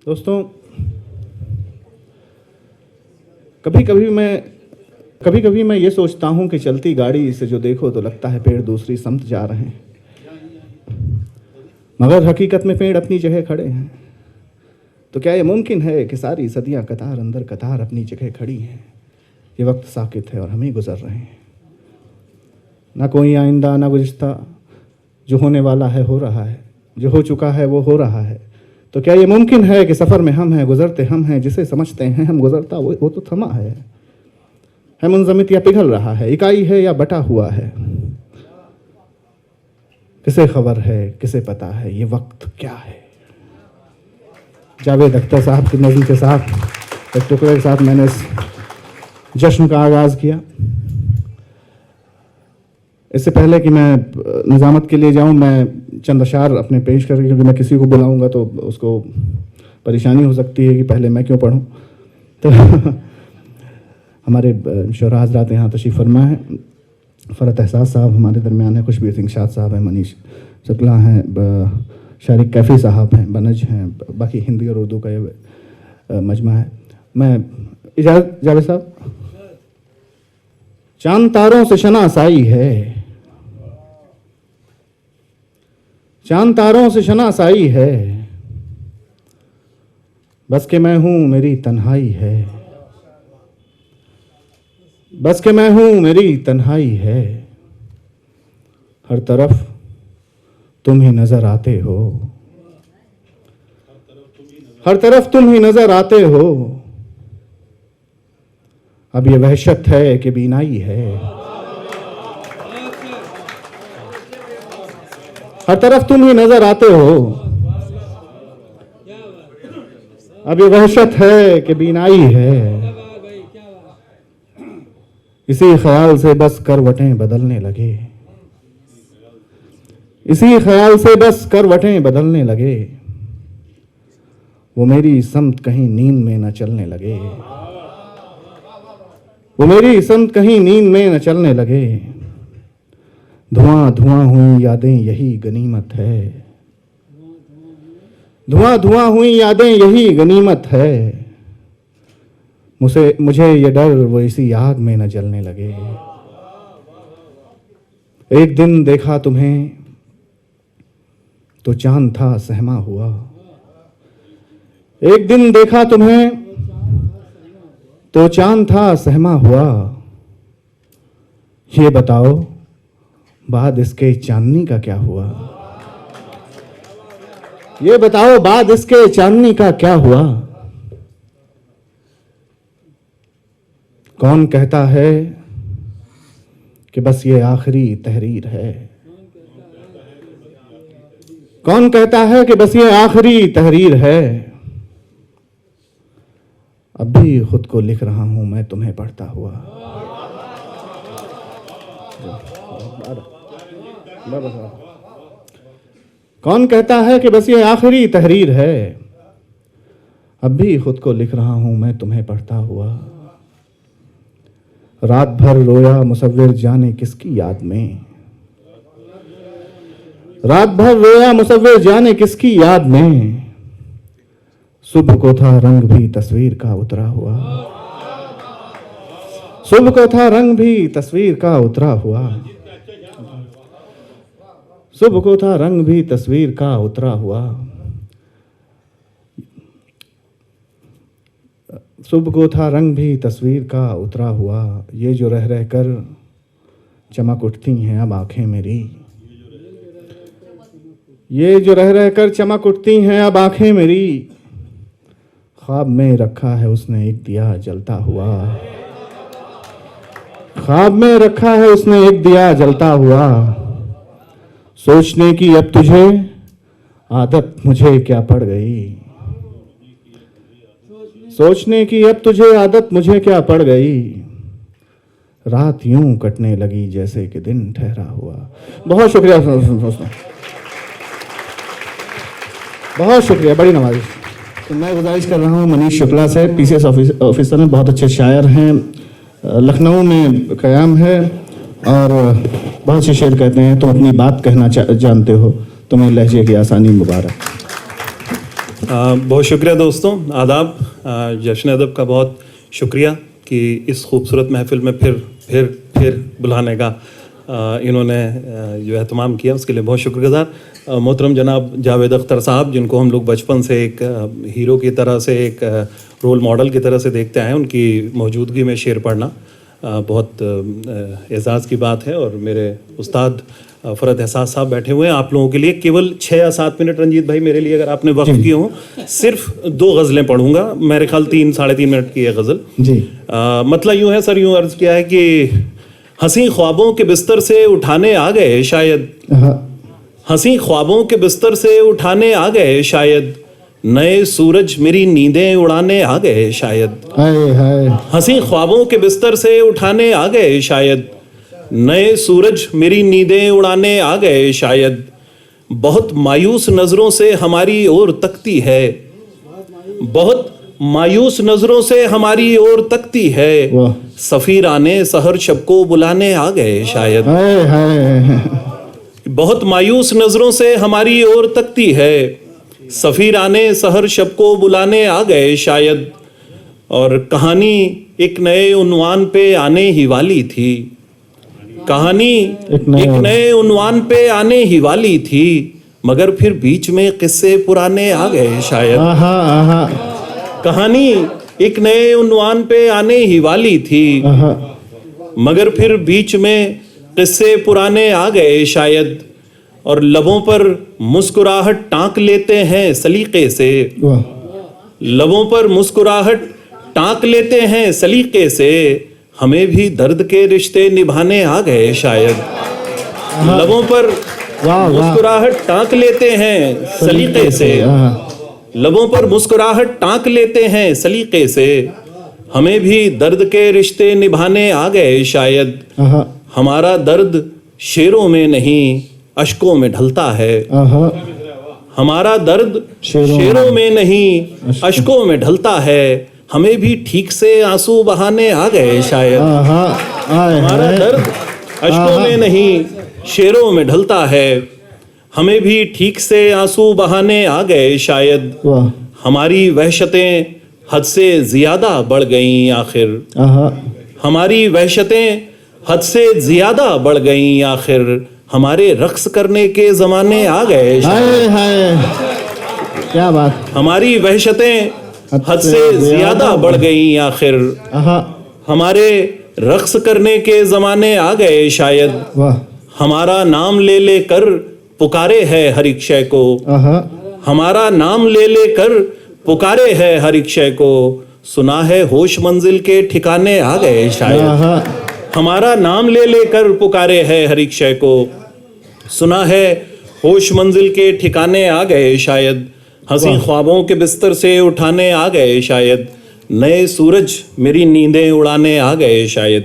दोस्तों, कभी कभी मैं ये सोचता हूँ कि चलती गाड़ी से जो देखो तो लगता है पेड़ दूसरी समत जा रहे हैं, मगर हकीकत में पेड़ अपनी जगह खड़े हैं। तो क्या ये मुमकिन है कि सारी सदियां कतार अंदर कतार अपनी जगह खड़ी हैं? ये वक्त साकित है और हम ही गुजर रहे हैं। ना कोई आइंदा ना गुज़िश्ता, जो होने वाला है हो रहा है, जो हो चुका है वो हो रहा है। तो क्या ये मुमकिन है कि सफ़र में हम हैं, गुजरते हम हैं, जिसे समझते हैं हम गुजरता वो तो थमा है मुंजमित या पिघल रहा है, इकाई है या बटा हुआ है। किसे खबर है, किसे पता है ये वक्त क्या है? जावेद अख्तर साहब की नज़्म के साथ एक टुकड़े के साथ मैंने इस जश्न का आगाज़ किया। इससे पहले कि मैं निज़ामत के लिए जाऊं, मैं चंद अशार अपने पेश करके, क्योंकि मैं किसी को बुलाऊंगा तो उसको परेशानी हो सकती है कि पहले मैं क्यों पढ़ूं। तो हमारे शोरा हज़रात यहाँ तशरीफ़ फरमा है। फ़रत एहसास साहब हमारे दरमियान है, खुशबीर सिंह शाद साहब हैं, मनीष शुक्ला हैं, शारिक कैफ़ी साहब हैं, बनज हैं, बाकी हिंदी और उर्दू का ये मजमा है। मैं इजाज़त जावेद साहब। चांद तारों से शनासाई है, चांद तारों से शनासाई है, बस के मैं हूं मेरी तन्हाई है, बस के मैं हूं मेरी तन्हाई है। हर तरफ तुम ही नजर आते हो, हर तरफ तुम ही नजर आते हो। अब ये वहशत है कि बीनाई है, हर तरफ तुम ही नजर आते हो। अब ये वहशत है कि बीनाई है। इसी ख्याल से बस करवटें बदलने लगे, इसी ख्याल से बस करवटें बदलने लगे। वो मेरी समत कहीं नींद में न चलने लगे, वो मेरी समत कहीं नींद में न चलने लगे। धुआं धुआं हुई यादें यही गनीमत है, धुआं धुआं हुई यादें यही गनीमत है। मुझे ये डर वो इसी आग में न जलने लगे। एक दिन देखा तुम्हें तो चांद था सहमा हुआ, एक दिन देखा तुम्हें तो चांद था सहमा हुआ। ये बताओ बाद इसके चांदनी का क्या हुआ? ये बताओ बाद इसके चांदनी का क्या हुआ? कौन कहता है कि बस ये आखिरी तहरीर है, कौन कहता है कि बस ये आखिरी तहरीर है। अब भी खुद को लिख रहा हूं मैं तुम्हें पढ़ता हुआ। कौन कहता है कि बस ये आखिरी तहरीर है। अब भी खुद को लिख रहा हूं मैं तुम्हें पढ़ता हुआ। रात भर रोया मुसव्विर जाने किसकी याद में, रात भर रोया मुसव्विर जाने किसकी याद में। सुबह को था रंग भी तस्वीर का उतरा हुआ, सुबह को था रंग भी तस्वीर का उतरा हुआ, सुबह को था रंग भी तस्वीर का उतरा हुआ। सुबह को था रंग भी तस्वीर का उतरा हुआ। ये जो रह रह कर चमक उठती हैं अब आंखें मेरी, ये जो रह रह कर चमक उठती हैं अब आंखें मेरी। ख्वाब में रखा है उसने एक दिया जलता हुआ, ख्वाब में रखा है उसने एक दिया जलता हुआ। सोचने की अब तुझे आदत मुझे क्या पड़ गई, सोचने की अब तुझे आदत मुझे क्या पड़ गई। रात यूं कटने लगी जैसे कि दिन ठहरा हुआ। बहुत शुक्रिया दोस्तों, बहुत शुक्रिया, बड़ी नवाजिश। तो मैं गुजारिश कर रहा हूँ मनीष शुक्ला से, पीसीएस ऑफिसर हैं, बहुत अच्छे शायर हैं, लखनऊ में क़याम है और बहुत से शेर कहते हैं तुम अपनी बात कहना जानते हो, तुम्हें लहजे की आसानी मुबारक। बहुत शुक्रिया दोस्तों, आदाब। जश्न अदब का बहुत शुक्रिया कि इस खूबसूरत महफिल में फिर बुलाने का इन्होंने जो एहतमाम किया, उसके लिए बहुत शुक्रगुजार। मोहतरम जनाब जावेद अख्तर साहब, जिनको हम लोग बचपन से एक हीरो की तरह से, एक रोल मॉडल की तरह से देखते आए, उनकी मौजूदगी में शेर पढ़ना बहुत एज़ाज़ की बात है। और मेरे उस्ताद फ़रहत एहसास साहब बैठे हुए हैं आप लोगों के लिए। केवल 6 या 7 मिनट रंजीत भाई मेरे लिए, अगर आपने वक्त किए हो, सिर्फ 2 गज़लें पढ़ूंगा। मेरे ख्याल 3-3.5 मिनट की है गज़ल जी। मतलब यूँ है सर, यूँ अर्ज़ किया है कि हंसी ख्वाबों के बिस्तर से उठाने आ गए शायद, हंसी ख्वाबों के बिस्तर से उठाने आ गए शायद, नए सूरज मेरी नींदें उड़ाने आ गए शायद। हंसी ख्वाबों के बिस्तर से उठाने आ गए शायद, नए सूरज मेरी नींदें उड़ाने आ गए शायद। बहुत मायूस नजरों से हमारी ओर तकती है, बहुत मायूस नजरों से हमारी ओर तकती है, सफीराने सहर शब को बुलाने आ गए शायद। बहुत मायूस नजरों से हमारी ओर तकती है, सफीराने सहर शब को बुलाने आ गए शायद। और कहानी एक नए उन्वान पे आने ही वाली थी, कहानी एक नए उन्वान पे आने ही वाली थी, मगर फिर बीच में किस्से पुराने आ गए शायद। कहानी एक नए उन्वान पे आने ही वाली थी, मगर फिर बीच में किस्से पुराने आ गए शायद। और लबों पर मुस्कुराहट टांक लेते हैं सलीके से, लबों पर मुस्कुराहट टांक लेते हैं सलीके से, हमें भी दर्द के रिश्ते निभाने आ गए शायद। लबों पर मुस्कुराहट टांक लेते हैं सलीके से, लबों पर मुस्कुराहट टांक लेते हैं सलीके से, हमें भी दर्द के रिश्ते निभाने आ गए शायद। हमारा दर्द शेरों में नहीं अश्कों में ढलता है, हमारा दर्द शेरों में नहीं अश्कों में ढलता है, हमें भी ठीक से आंसू बहाने आ गए शायद। हमारा दर्द अश्कों में नहीं शेरों में ढलता है, हमें भी ठीक से आंसू बहाने आ गए शायद। हमारी वहशतें हद से ज्यादा बढ़ गईं आखिर, हमारी वहशतें हद से ज्यादा बढ़ गईं आखिर, हमारे रक्स करने के जमाने आ गए शायद। क्या बात। हमारी वहशतें हद से ज्यादा बढ़ गईं आखिर, हमारे रक्स करने के जमाने आ गए शायद। हमारा नाम ले ले कर पुकारे है हर एक शय को, हमारा नाम ले ले कर पुकारे है हर एक शय को, सुना है होश मंजिल के ठिकाने आ गए शायद। हमारा नाम ले ले कर पुकारे है हर एक शय को, सुना है होश मंजिल के ठिकाने आ गए शायद। हंसी ख्वाबों के बिस्तर से उठाने आ गए शायद, नए सूरज मेरी नींदें उड़ाने आ गए शायद।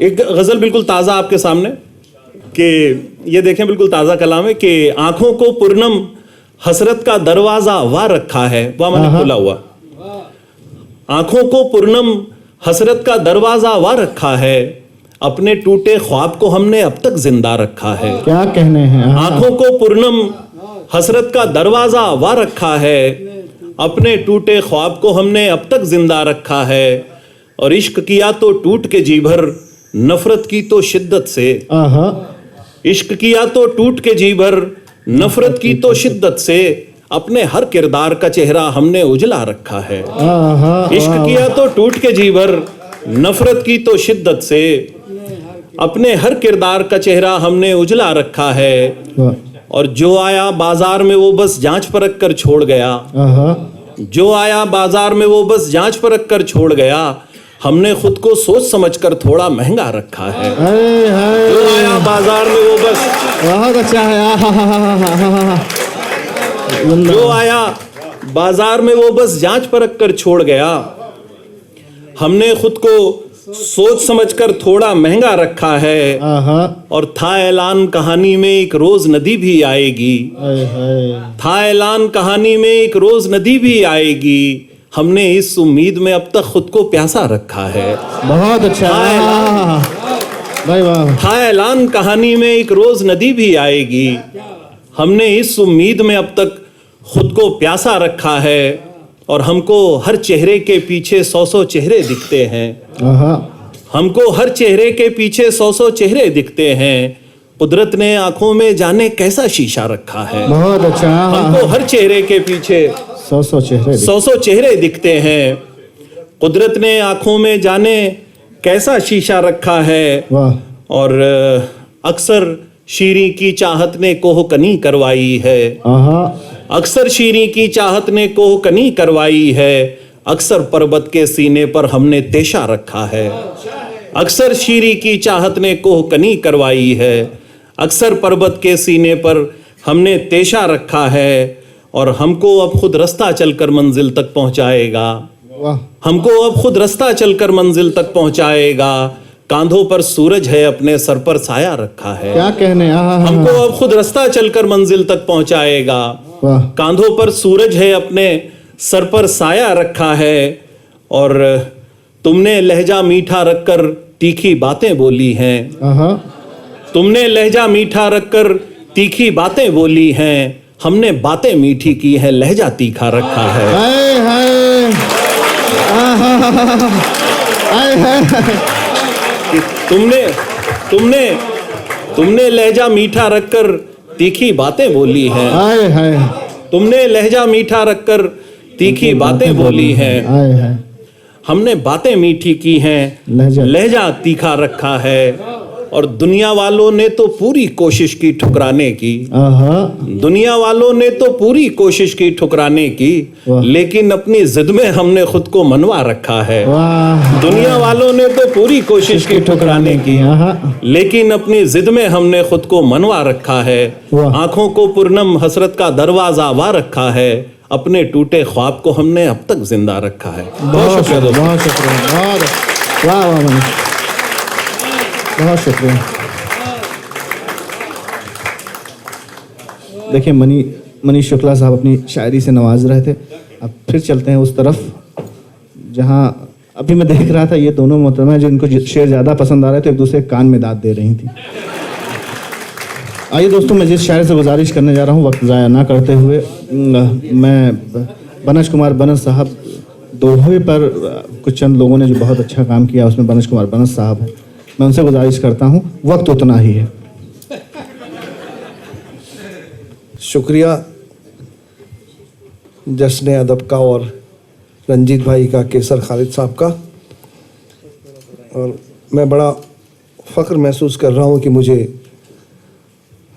एक गजल बिल्कुल ताज़ा आपके सामने, कि ये देखें बिल्कुल ताज़ा कलाम है कि आंखों को पूर्णम हसरत का दरवाजा वा रखा है, वाह मैंने खुला हुआ, आंखों को पूर्णम हसरत का दरवाजा वा रखा है, अपने टूटे ख्वाब को हमने अब तक जिंदा रखा है। क्या कहने हैं। आंखों को पूर्णम हसरत का दरवाजा वा रखा है, अपने टूटे ख्वाब को हमने अब तक जिंदा रखा है। और इश्क किया तो टूट के जी भर, नफरत की तो शिद्दत से, इश्क किया तो टूट के जी भर, नफरत की तो शिद्दत से, अपने हर किरदार का चेहरा हमने उजला रखा है। इश्क किया तो टूट के जी भर, नफरत की तो शिद्दत से, अपने हर किरदार का चेहरा हमने उजला रखा है। और जो आया बाजार में वो बस जांच परख कर छोड़ गया, जो आया बाजार में वो बस जांच परख कर छोड़ गया, हमने खुद को सोच समझकर थोड़ा महंगा रखा है। जो आया बाजार में वो बस, बहुत अच्छा है। जो आया बाजार में वो बस जांच परख कर छोड़ गया, हमने खुद को सोच समझकर थोड़ा महंगा रखा है। और था ऐलान कहानी में एक रोज नदी भी आएगी, था ऐलान कहानी में एक रोज नदी भी आएगी, हमने इस उम्मीद में अब तक खुद को प्यासा रखा है। बहुत अच्छा। था ऐलान कहानी में एक रोज नदी भी आएगी, हमने इस उम्मीद में अब तक खुद को प्यासा रखा है और हमको हर चेहरे के पीछे 100-100 चेहरे दिखते हैं। हमको हर चेहरे के पीछे 100-100 चेहरे दिखते हैं। कुदरत ने आंखों में जाने कैसा शीशा रखा है। बहुत अच्छा। हमको हर चेहरे के पीछे 100-100 चेहरे दिखते हैं। कुदरत ने आंखों में जाने कैसा शीशा रखा है। और अक्सर शीरी की चाहत ने कोहकनी करवाई है। अक्सर शीरी की चाहत ने कोहकनी करवाई है। अक्सर पर्वत के सीने पर हमने तेशा रखा है। अक्सर शीरी की चाहत ने कोहकनी करवाई है। अक्सर पर्वत के सीने पर हमने तेशा रखा है। और हमको अब खुद रास्ता चलकर मंजिल तक पहुंचाएगा। हमको अब खुद रास्ता चलकर मंजिल तक पहुंचाएगा। कांधों पर सूरज है, अपने सर पर साया रखा है। क्या कहने। हमको अब खुद रास्ता चलकर मंजिल तक पहुंचाएगा। कांधों पर सूरज है, अपने सर पर साया रखा है। और तुमने लहजा मीठा रखकर तीखी बातें बोली हैं। तुमने लहजा मीठा रखकर तीखी बातें बोली हैं। हमने बातें मीठी की है, लहजा तीखा रखा है। तुमने लहजा मीठा रखकर तीखी बातें बोली हैं। तुमने लहजा मीठा रखकर तीखी बातें बोली हैं। हमने बातें मीठी की हैं, लहजा तीखा रखा है। और दुनिया वालों ने तो पूरी कोशिश की ठुकराने की। दुनिया वालों ने तो पूरी कोशिश की ठुकराने की, लेकिन अपनी जिद में हमने खुद को मनवा रखा है। दुनिया वालों ने तो पूरी कोशिश की ठुकराने की, लेकिन अपनी जिद में हमने खुद को मनवा रखा है। आंखों को पूर्णम हसरत का दरवाजा वा रखा है। अपने टूटे ख्वाब को हमने अब तक जिंदा रखा है। बहुत शुक्रिया दोस्तों। बहुत शुक्रिया। बहुत शुक्रिया। देखिए, मनीष शुक्ला साहब अपनी शायरी से नवाज रहे थे। अब फिर चलते हैं उस तरफ जहां अभी मैं देख रहा था ये दोनों मोहतरमा जिनको शेर ज़्यादा पसंद आ रहे थे, एक दूसरे कान में दाद दे रही थी। आइए दोस्तों, मैं जिस शायर से गुजारिश करने जा रहा हूँ, वक्त ज़ाया ना करते हुए, मैं बनज कुमार बनस साहब दोहे पर कुछ चंद लोगों ने जो बहुत अच्छा काम किया, उसमें बनज कुमार बनस साहब हैं। मैं उनसे गुजारिश करता हूँ, वक्त उतना ही है। शुक्रिया जश्न अदब का और रंजीत भाई का, केसर खालिद साहब का। और मैं बड़ा फ़ख्र महसूस कर रहा हूँ कि मुझे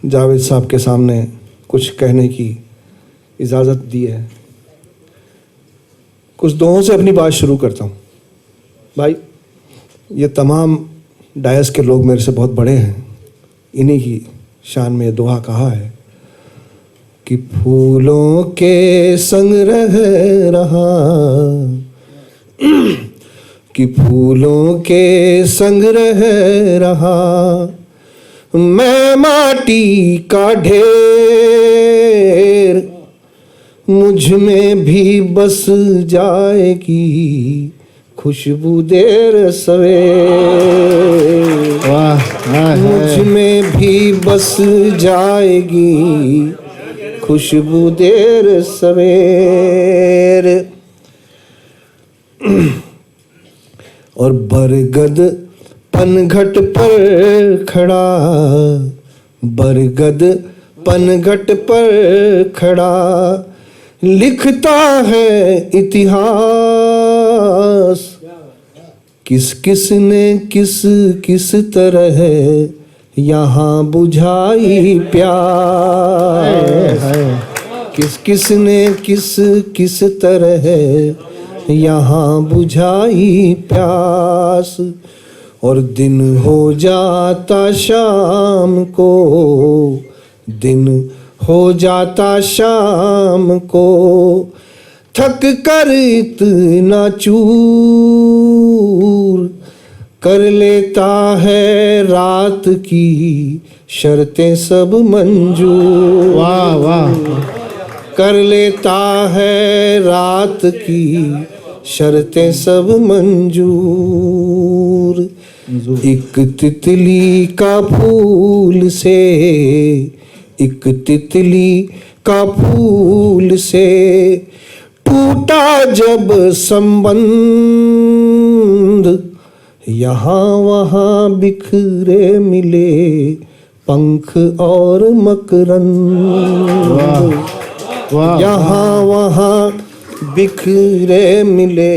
जावेद साहब के सामने कुछ कहने की इजाज़त दी है। कुछ दोहों से अपनी बात शुरू करता हूँ। भाई, ये तमाम डायस के लोग मेरे से बहुत बड़े हैं। इन्हीं की शान में ये दोहा कहा है कि फूलों के संग रह रहा, कि फूलों के संग रह रहा, मैं माटी का ढेर, मुझ में भी बस जाएगी खुशबू देर सवेर। मुझ में भी बस जाएगी खुशबू देर सवेर। और बरगद पनघट पर खड़ा, बरगद पनघट पर खड़ा, लिखता है इतिहास, किस किस ने किस किस तरह यहाँ बुझाई प्यास, किस किस ने किस किस तरह यहाँ बुझाई प्यास। और दिन हो जाता शाम को, दिन हो जाता शाम को, थक कर इतना चूर, कर लेता है रात की शर्तें सब मंजूर। वाह वाह। कर लेता है रात की शर्तें सब मंजूर। एक तितली का फूल से, एक तितली का फूल से टूटा जब संबंध, यहाँ वहाँ बिखरे मिले पंख और मकरंद, यहाँ वहाँ बिखरे मिले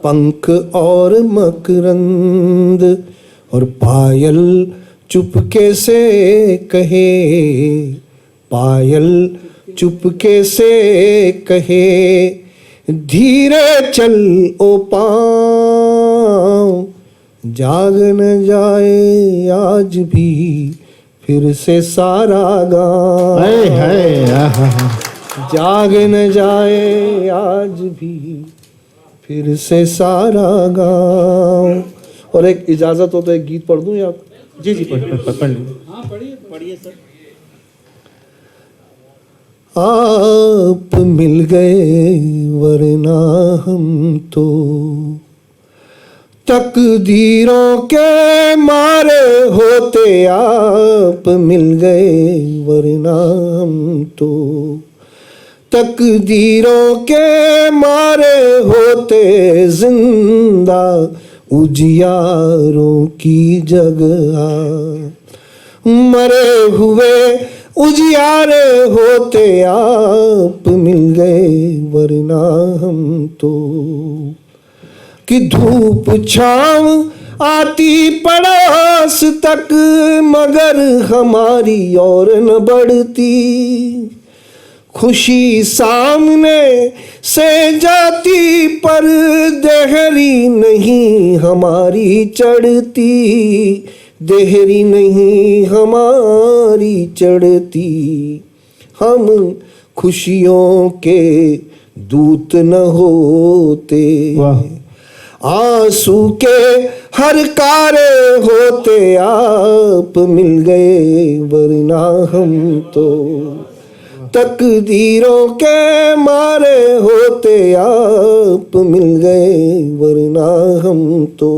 पंख और मकरंद। और पायल चुपके से कहे, पायल चुपके से कहे, धीरे चल ओ पाँव, जाग न जाए आज भी फिर से सारा गाँव। जाग न जाए आज भी फिर से सारा गाँव। और एक इजाजत हो तो एक गीत पढ़ दूं या? जी जी पढ़ लीजिए। हाँ पढ़िए सर। आप मिल गए वरना हम तो तकदीरों के मारे होते, आप मिल गए वरना हम तो तकदीरों के मारे होते, जिंदा उजियारों की जगह मरे हुए उजियारे होते, आप मिल गए वरना हम तो। कि धूप छाँव आती पड़ोस तक मगर हमारी और न बढ़ती, खुशी सामने से जाती पर देहरी नहीं हमारी चढ़ती, देहरी नहीं हमारी चढ़ती। हम खुशियों के दूत न होते, आंसू के हर कारे होते, आप मिल गए वरना हम तो तकदीरों के मारे होते, आप मिल गए वरना हम तो।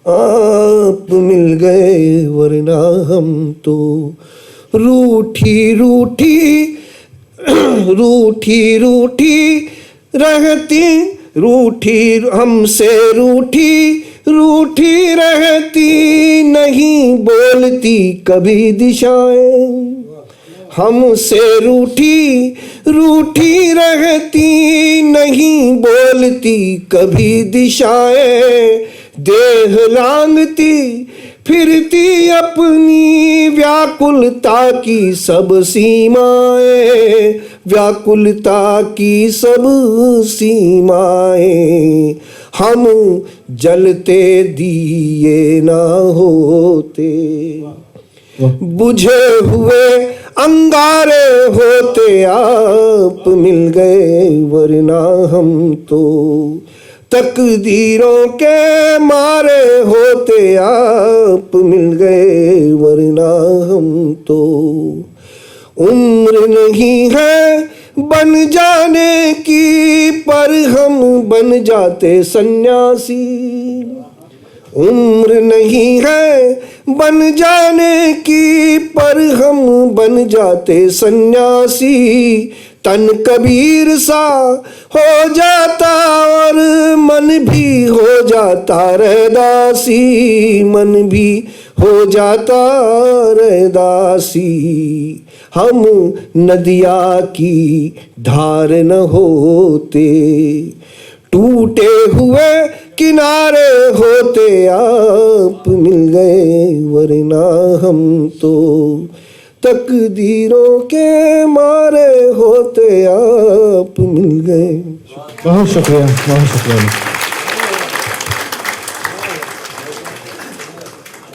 आप मिल गए वरना हम तो। रूठी रूठी रूठी रूठी रहती, रूठी हमसे रूठी रूठी रहती, नहीं बोलती कभी दिशाएं, हमसे रूठी रूठी रहती, नहीं बोलती कभी दिशाएं, देह लांघती फिरती अपनी व्याकुलता की सब सीमाएं, व्याकुलता की सब सीमाएं। हम जलते दिए ना होते, बुझे हुए अंगारे होते, आप मिल गए वरना हम तो तकदीरों के मारे होते, आप मिल गए वरना हम तो। उम्र नहीं है बन जाने की पर हम बन जाते सन्यासी, उम्र नहीं है बन जाने की पर हम बन जाते सन्यासी। तन कबीर सा हो जाता और मन भी हो जाता रैदासी, मन भी हो जाता रैदासी। हम नदिया की धार न होते, टूटे हुए किनारे होते, आप मिल गए वरना हम तो तकदीरों के मारे होते, आप मिल गए। बहुत शुक्रिया, बहुत शुक्रिया,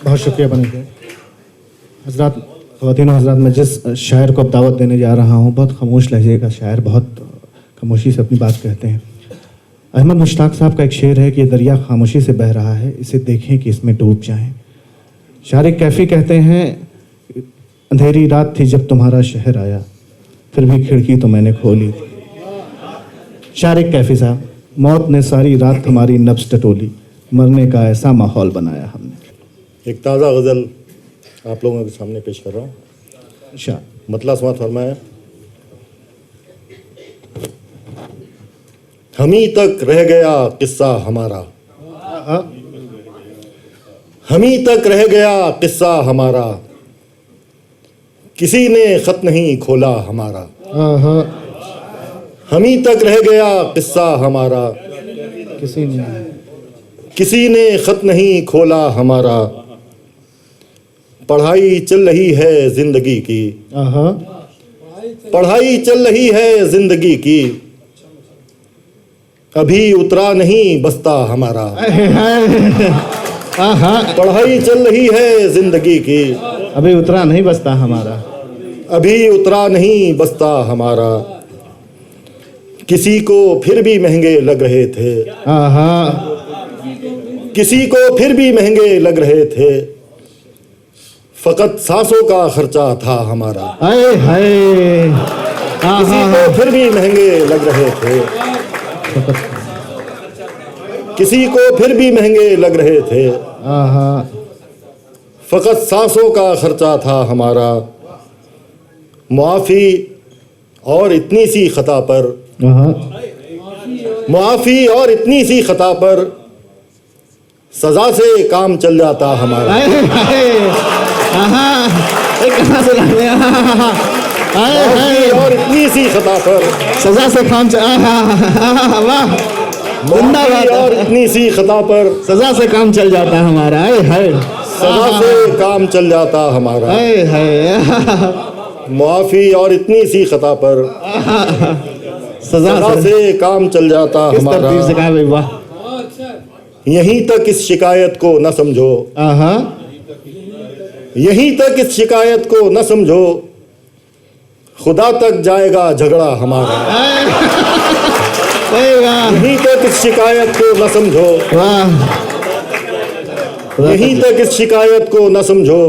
बहुत शुक्रिया बने थे हजरात, ख़वातीन हजरात। मैं जिस शायर को अब दावत देने जा रहा हूँ, बहुत खामोश लहजे का शायर, बहुत खामोशी से अपनी बात कहते हैं। अहमद मुश्ताक साहब का एक शेर है कि ये दरिया खामोशी से बह रहा है, इसे देखें कि इसमें डूब जाएं। शायर कैफ़ी कहते हैं, अंधेरी रात थी जब तुम्हारा शहर आया, फिर भी खिड़की तो मैंने खोली थी। शायर कैफ़ी साहब, मौत ने सारी रात हमारी नब्ज़ टटोली, मरने का ऐसा माहौल बनाया हमने। एक ताज़ा गज़ल आप लोगों के सामने पेश कर रहा हूँ। अच्छा, मतला समात फरमाया। हमी तक रह गया किस्सा हमारा, हमी तक रह गया किस्सा हमारा, किसी ने खत नहीं खोला हमारा। हमी तक रह गया किस्सा हमारा, किसी ने खत नहीं खोला हमारा। पढ़ाई चल रही है जिंदगी की, पढ़ाई चल रही है जिंदगी की, अभी उतरा नहीं बस्ता हमारा। पढ़ाई चल रही है जिंदगी की, अभी उतरा नहीं बसता हमारा। अभी उतरा नहीं बस्ता हमारा। किसी को फिर भी महंगे लग रहे थे, किसी को फिर भी महंगे लग रहे थे, फकत सांसों का खर्चा था हमारा। किसी को फिर भी महंगे लग रहे थे, किसी को फिर भी महंगे लग रहे थे, फकत सांसों का खर्चा था हमारा। मुआफ़ी और इतनी सी खता पर, मुआफ़ी और इतनी सी खता पर सजा से काम चल जाता हमारा। कहाँ से ला लिया? मुआफ़ी और इतनी सी खता पर सजा से काम वाह, मुआफ़ी और इतनी सी खता पर सजा से काम चल जाता हमारा। सजा से काम चल जाता हमारा। मुआफ़ी और इतनी सी खता पर सजा से काम चल जाता हमारा। से कहा भाई, वाह। यहीं तक इस शिकायत को न समझो, यहीं तक इस शिकायत को न समझो, खुदा तक जाएगा झगड़ा हमारा। यहीं तक इस शिकायत को न समझो, यहीं तक इस शिकायत को न समझो,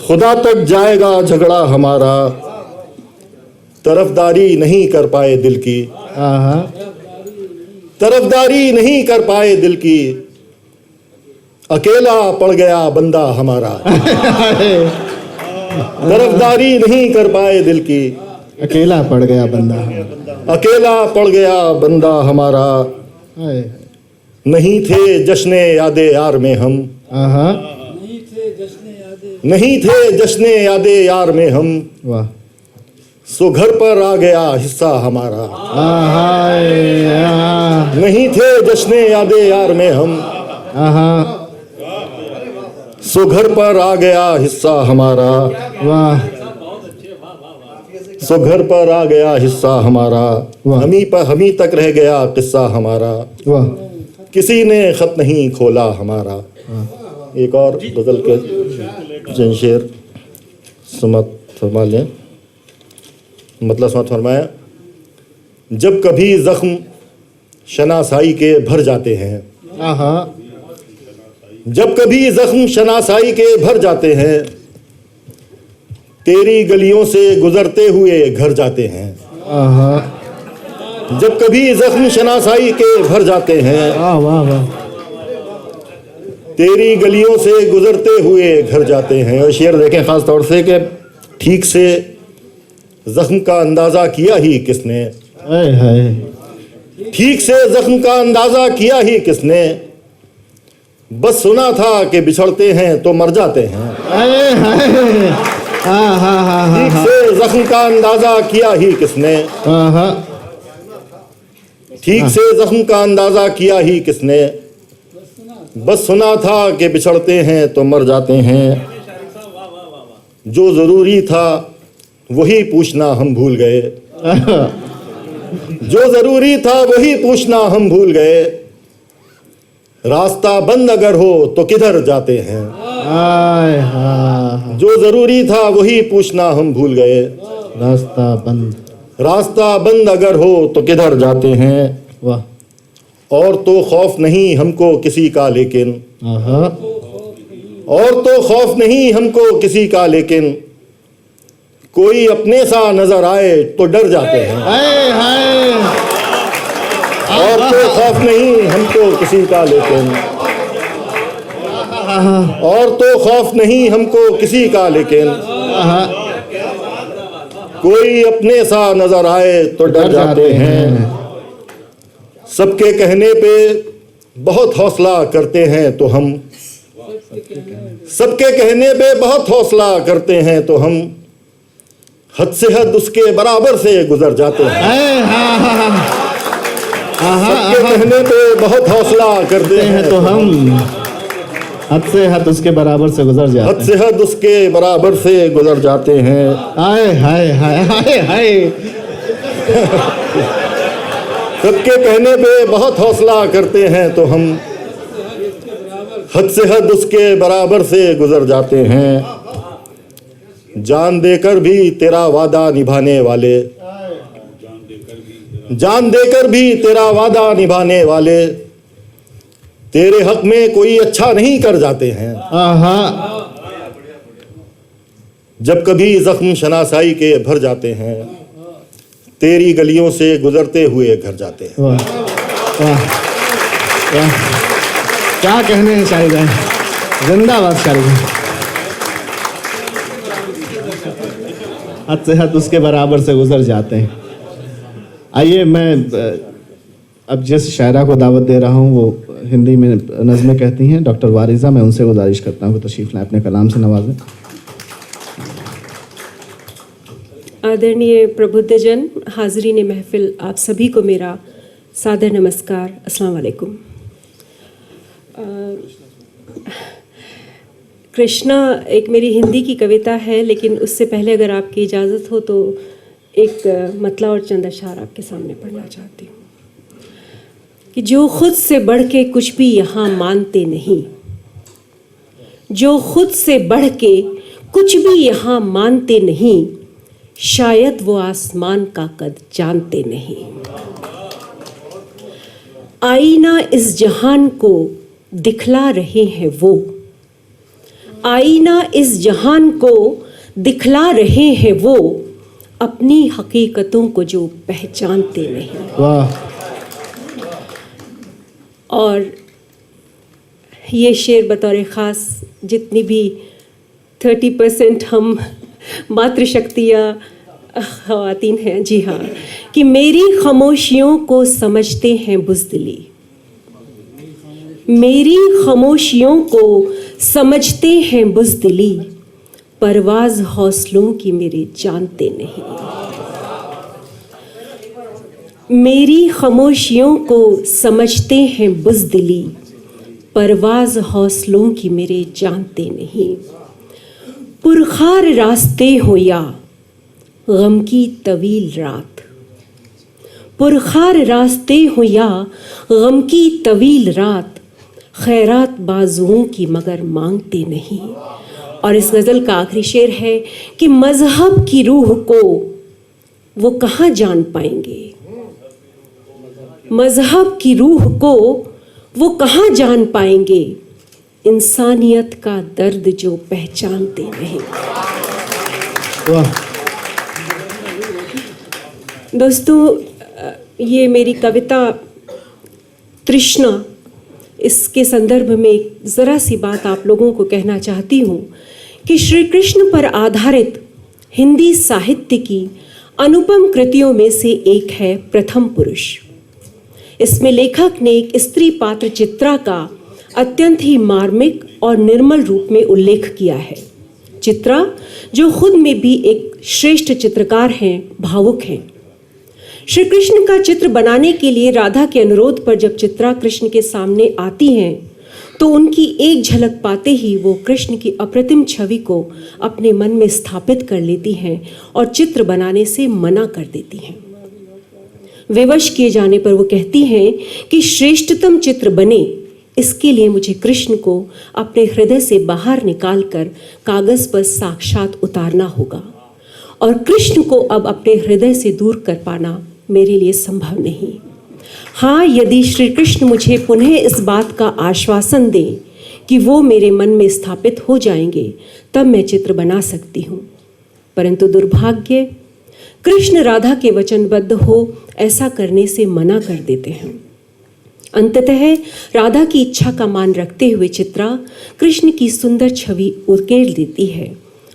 खुदा तक जाएगा झगड़ा हमारा। तरफदारी नहीं कर पाए दिल की, तरफदारी नहीं कर पाए दिल की, अकेला पड़ गया बंदा हमारा। तरफदारी नहीं कर पाए दिल की, अकेला पड़ गया बंदा, अकेला पड़ गया बंदा हमारा। नहीं थे जश्ने यादे यार में हम, नहीं थे जश्ने यादे यार में हम, वाह। सो घर पर आ गया हिस्सा हमारा। नहीं थे जश्ने यादे यार में हम, सो घर पर आ गया हिस्सा हमारा। वाह। सो घर पर आ गया हिस्सा हमारा। हमी तक रह गया किस्सा हमारा, वाह। किसी ने खत नहीं खोला हमारा। एक और गजल के चंद शेर समात फरमा लें। मतलब समात फरमाया। जब कभी जख्म शनासाई के भर जाते हैं, जब कभी जख्म शनासाई के भर जाते हैं, तेरी गलियों से गुजरते हुए घर जाते हैं। जब कभी जख्म शनासाई के भर जाते हैं, तेरी गलियों से गुजरते हुए घर जाते हैं। और शेर देखें खास तौर से कि ठीक से जख्म का अंदाजा किया ही किसने, ठीक से जख्म का अंदाजा किया ही किसने, बस सुना था कि बिछड़ते हैं तो मर जाते हैं। ठीक से जख्म का अंदाजा किया ही किसने, ठीक से जख्म का अंदाजा किया ही किसने, बस सुना था कि बिछड़ते हैं तो मर जाते हैं। जो ज़रूरी था वही पूछना हम भूल गए, जो ज़रूरी था वही पूछना हम भूल गए। रास्ता बंद अगर हो तो किधर जाते हैं, जो ज़रूरी था वही पूछना हम भूल गए। रास्ता बंद, रास्ता बंद अगर हो तो किधर जाते हैं। वाह। और तो खौफ नहीं हमको किसी का लेकिन, और तो खौफ नहीं हमको किसी का लेकिन, कोई अपने सा नजर आए तो डर जाते हैं। और तो खौफ नहीं हमको किसी का लेकिन, और तो खौफ नहीं हमको किसी का, लेकिन कोई अपने सा नजर आए तो डर जाते हैं। सबके कहने पे बहुत हौसला करते हैं तो हम, सबके कहने पे बहुत हौसला करते हैं तो हम हद से हद उसके बराबर से गुजर जाते हैं। सबके कहने पे बहुत हौसला करते हैं तो हम हद से हद उसके बराबर से गुजर जाते हैं। हद से हद उसके बराबर से गुजर जाते हैं। हाय हाय हाय हाय हाय। सबके कहने पे बहुत हौसला करते हैं तो हम हद से हद उसके बराबर से गुजर जाते हैं। जान देकर भी तेरा वादा निभाने वाले, जान देकर भी तेरा वादा निभाने वाले तेरे हक में कोई अच्छा नहीं कर जाते हैं। जब कभी जख्म शनासाई के भर जाते हैं, तेरी गलियों से गुजरते हुए घर जाते हैं। वाह वाह वाह, क्या कहने हैं शायद, जिंदाबाद शायद। हद से हद उसके बराबर से गुजर जाते हैं। आइए, मैं अब जिस शायरा को दावत दे रहा हूँ वो हिंदी में नज़में कहती हैं, डॉक्टर वारिज़ा। मैं उनसे गुजारिश करता हूँ कि तशरीफ़ लाएं, अपने कलाम से नवाजें। आदरणीय प्रबुद्धजन, हाज़रीन महफिल, आप सभी को मेरा सादर नमस्कार, अस्सलाम वालेकुम। कृष्णा एक मेरी हिंदी की कविता है, लेकिन उससे पहले अगर आपकी इजाज़त हो तो एक मतला और चंद अशआर आपके सामने पढ़ना चाहती हूँ कि जो खुद से बढ़ के कुछ भी यहाँ मानते नहीं, जो खुद से बढ़ के कुछ भी यहाँ मानते नहीं, शायद वो आसमान का कद जानते नहीं। आईना इस जहान को दिखला रहे हैं वो, आईना इस जहान को दिखला रहे हैं वो, अपनी हकीकतों को जो पहचानते नहीं। वाह। और ये शेर बतौर ख़ास जितनी भी 30% हम मातृशक्ति या ख़वातीन हैं, जी हाँ, कि मेरी खामोशियों को समझते हैं बुज़दिली, मेरी खामोशियों को समझते हैं बुज़दिली, परवाज़ हौसलों की मेरे जानते नहीं। मेरी खामोशियों को समझते हैं बुज़दिली, परवाज़ हौसलों की मेरे जानते नहीं। पुरखार रास्ते हो या गम की तवील रात, पुरखार रास्ते हो या गम की तवील रात, खैरात बाजुओं की मगर मांगते नहीं। और इस गज़ल का आखिरी शेर है कि मज़हब की रूह को वो कहाँ जान पाएंगे, मज़हब की रूह को वो कहाँ जान पाएंगे, इंसानियत का दर्द जो पहचानते नहीं। वाह। दोस्तों, ये मेरी कविता तृष्णा, इसके संदर्भ में ज़रा सी बात आप लोगों को कहना चाहती हूँ कि श्री कृष्ण पर आधारित हिंदी साहित्य की अनुपम कृतियों में से एक है प्रथम पुरुष। इसमें लेखक ने एक स्त्री पात्र चित्रा का अत्यंत ही मार्मिक और निर्मल रूप में उल्लेख किया है। चित्रा, जो खुद में भी एक श्रेष्ठ चित्रकार हैं, भावुक हैं। श्री कृष्ण का चित्र बनाने के लिए राधा के अनुरोध पर जब चित्रा कृष्ण के सामने आती हैं तो उनकी एक झलक पाते ही वो कृष्ण की अप्रतिम छवि को अपने मन में स्थापित कर लेती हैं और चित्र बनाने से मना कर देती हैं। विवश किए जाने पर वो कहती हैं कि श्रेष्ठतम चित्र बने, इसके लिए मुझे कृष्ण को अपने हृदय से बाहर निकालकर कागज़ पर साक्षात उतारना होगा, और कृष्ण को अब अपने हृदय से दूर कर पाना मेरे लिए संभव नहीं। हाँ, यदि श्री कृष्ण मुझे पुनः इस बात का आश्वासन दें कि वो मेरे मन में स्थापित हो जाएंगे, तब मैं चित्र बना सकती हूँ। परंतु दुर्भाग्य, कृष्ण राधा के वचनबद्ध हो ऐसा करने से मना कर देते हैं। अंततः राधा की इच्छा का मान रखते हुए चित्रा कृष्ण की सुंदर छवि उकेर देती है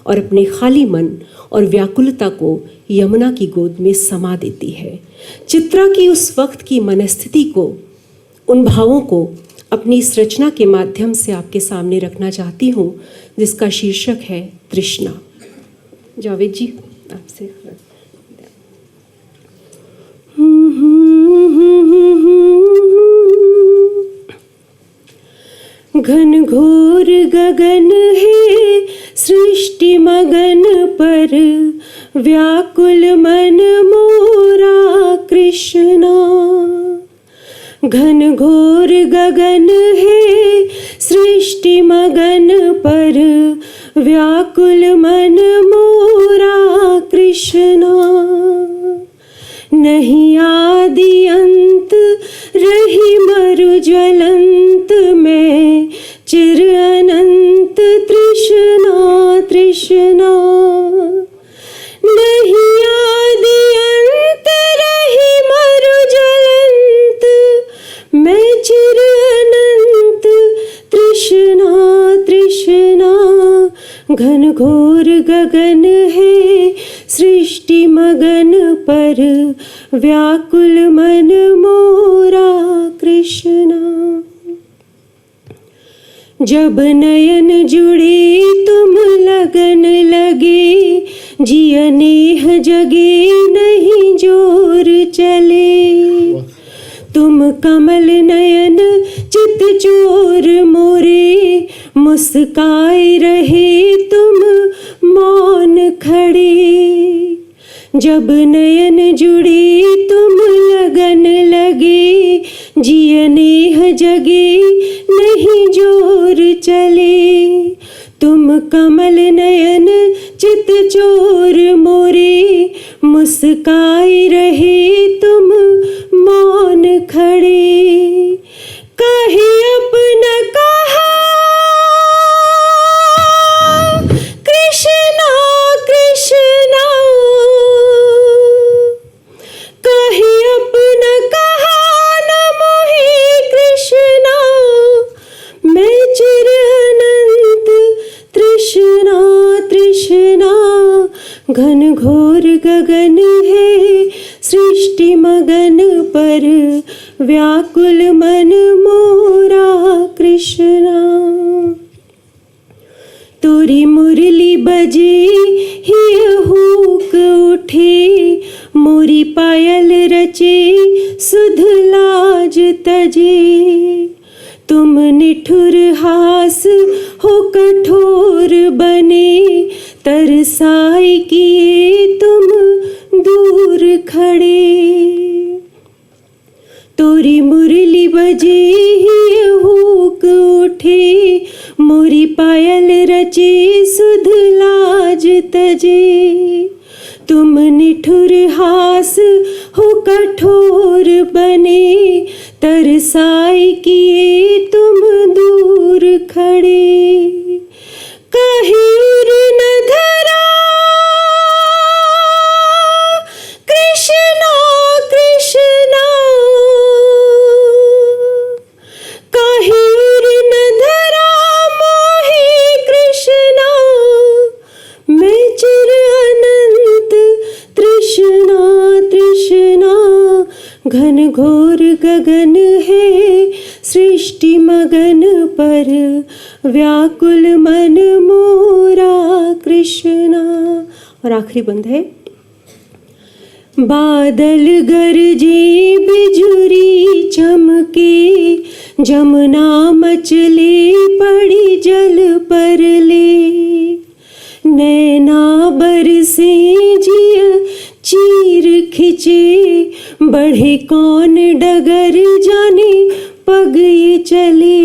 और अपने खाली मन और व्याकुलता को यमुना की गोद में समा देती है। चित्रा की उस वक्त की मनस्थिति को, उन भावों को अपनी इस रचना के माध्यम से आपके सामने रखना चाहती हूँ, जिसका शीर्षक है तृष्णा। जावेद जी आपसे। घन घोर गगन है सृष्टि मगन पर, व्याकुल मन मोरा कृष्णा। घन घोर गगन है सृष्टि मगन पर, व्याकुल मन मोरा कृष्णा। नहीं आदि अंत रही मरु ज्वलंत में, चिर अनंत तृष्णा तृष्णा। नहीं आदि अंत रही मरु ज्वलंत में, चिर अनंत तृष्णा तृष्णा। घन घोर गगन है सृष्टि मगन पर, व्याकुल मन मोरा कृष्णा। जब नयन जुड़े तुम लगन लगे, जिया नेह जगे नहीं जोर चले। तुम कमल नयन चित चोर मोरे, मुस्काए रहे तुम मौन खड़े। जब नयन जुड़े तुम लगन लगे, जिया नेह जगे नहीं जोर चले। तुम कमल नयन चित चोर मोरे, मुस्काए रहे तुम मौन खड़े। काहे अपना कहा कृष्णा कृष्णा, काहे अपना कहा न मोहे कृष्णा। मैं चिर अनंत तृष्णा तृष्णा। घन घोर गगन है सृष्टि मगन पर, व्याकुल मन मोरा कृष्णा। तोरी मुरली बजे ही हुक उठे, मोरी पायल रचे सुध लाज तजे। तुम निठुर हास हो कठोर बने, तरसाई किए तुम दूर खड़े। तोरी मुरली बजे ही हुक उठे, मोरी पायल रचे सुध लाज तजे। तुम निठुर हास हो कठोर बने, तरसाई किए तुम दूर खड़े। काहे न धरा कृष्णा कृष्णा, काहे न धरा मोहे कृष्णा। मैं चिर अनंत तृष्णा तृष्णा। घन घोर गगन है सृष्टि मगन पर, व्याकुल मन मोरा कृष्णा। और आखिरी बंद है। बादल गरजे बिजुरी चमके, जमुना मचले पड़ी जल पर ले। नैना बरसे जिया चीर खिंचे, बढ़े कौन डगर जाने पग ये चले।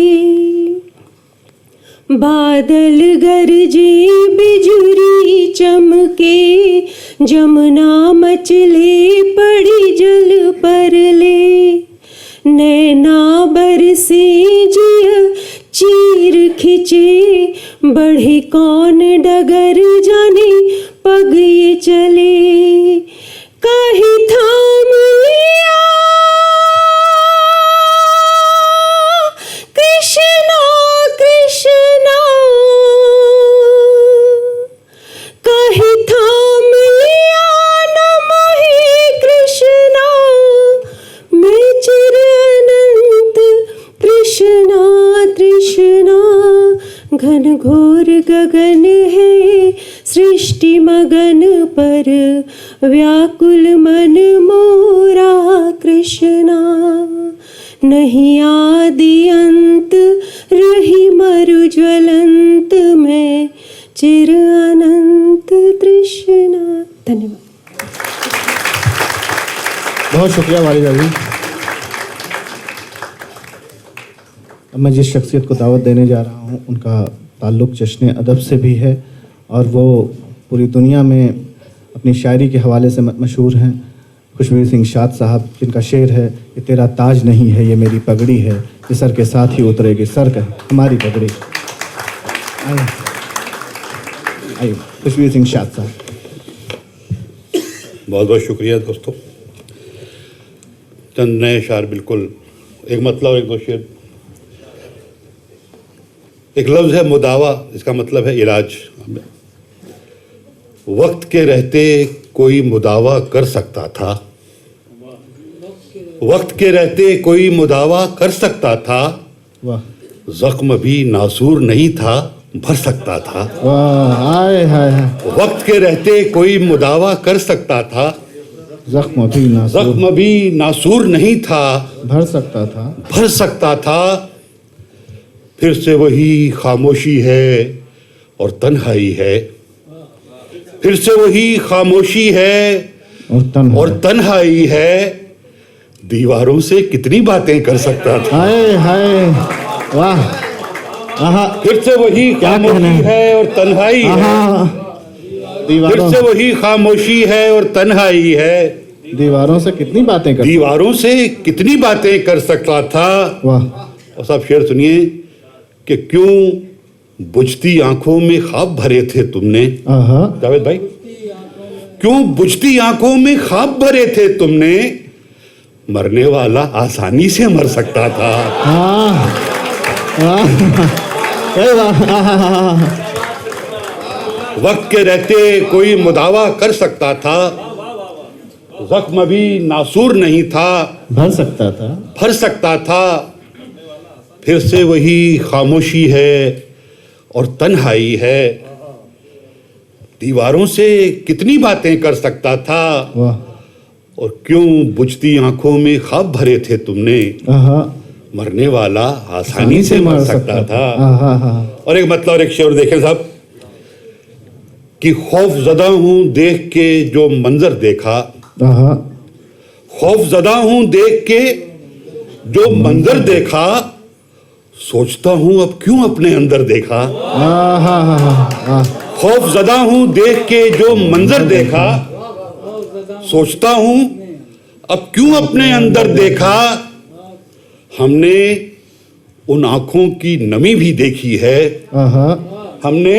बादल गरजे बिजुरी चमके, जमुना मचले पड़ी जल पर ले। नैना बरसे जिया चीर खिंचे, बढ़े कौन डगर जाने पग ये चले। काहे थाम लिया पर व्याकुल मन मोरा कृष्णा, नहीं आदि अंत रही मरु ज्वलंत में चिर अनंत तृष्णा। धन्यवाद। बहुत शुक्रिया वालिदा जी। अब मैं जिस शख्सियत को दावत देने जा रहा हूँ उनका ताल्लुक़ जश्न अदब से भी है और वो पूरी दुनिया में अपनी शायरी के हवाले से मशहूर हैं। खुशबू सिंह शाद साहब, जिनका शेर है, ये तेरा ताज नहीं है ये मेरी पगड़ी है, ये सर के साथ ही उतरेगी सर का हमारी पगड़ी। आइए खुशबू सिंह शाद साहब। बहुत बहुत शुक्रिया दोस्तों। चंद नए शार, बिल्कुल एक मतलब और एक दो शेर। एक लफ्ज़ है मुदावा, इसका मतलब है इलाज। वक्त के रहते कोई मुदावा कर सकता था, वक्त के रहते कोई मुदावा कर सकता था, वाह जख्म भी नासूर नहीं था भर सकता था। वाह, हाय हाय हाय। वक्त के रहते कोई मुदावा कर सकता था, जख्म भी नासूर नहीं था भर सकता था, भर सकता था। फिर से वही खामोशी है और तन्हाई है, फिर से वही खामोशी है और तन्हाई है। दीवारों से कितनी बातें कर सकता था। हाय हाय, वाह, आहा, फिर से वही खामोशी है और तन्हाई है, फिर से वही खामोशी है और तन्हाई है। दीवारों से कितनी बातें कर, दीवारों से कितनी बातें कर सकता था। वाह। और साहब शेर सुनिए कि क्यों बुझती आंखों में ख्वाब भरे थे तुमने। जावेद भाई, क्यों बुझती आंखों में ख्वाब भरे थे तुमने, मरने वाला आसानी से मर सकता था। वक्त के रहते कोई मुदावा कर सकता था, जख्म भी नासूर नहीं था भर सकता था, भर सकता था। फिर से वही खामोशी है और तन्हाई है। दीवारों से कितनी बातें कर सकता था। वाह। और क्यों बुझती आंखों में ख्वाब भरे थे तुमने, मरने वाला आसानी से मर सकता था। और एक मतलब और एक शेर देखें साहब कि खौफ ज़दा हूं देख के जो मंजर देखा, खौफ ज़दा हूं देख के जो मंजर देखा, सोचता हूं अब क्यों अपने अंदर देखा। खौफ ज़दा हूं देख के जो मंजर देखा, सोचता हूं अब क्यों अपने अंदर देखा। हमने उन आंखों की नमी भी देखी है, हमने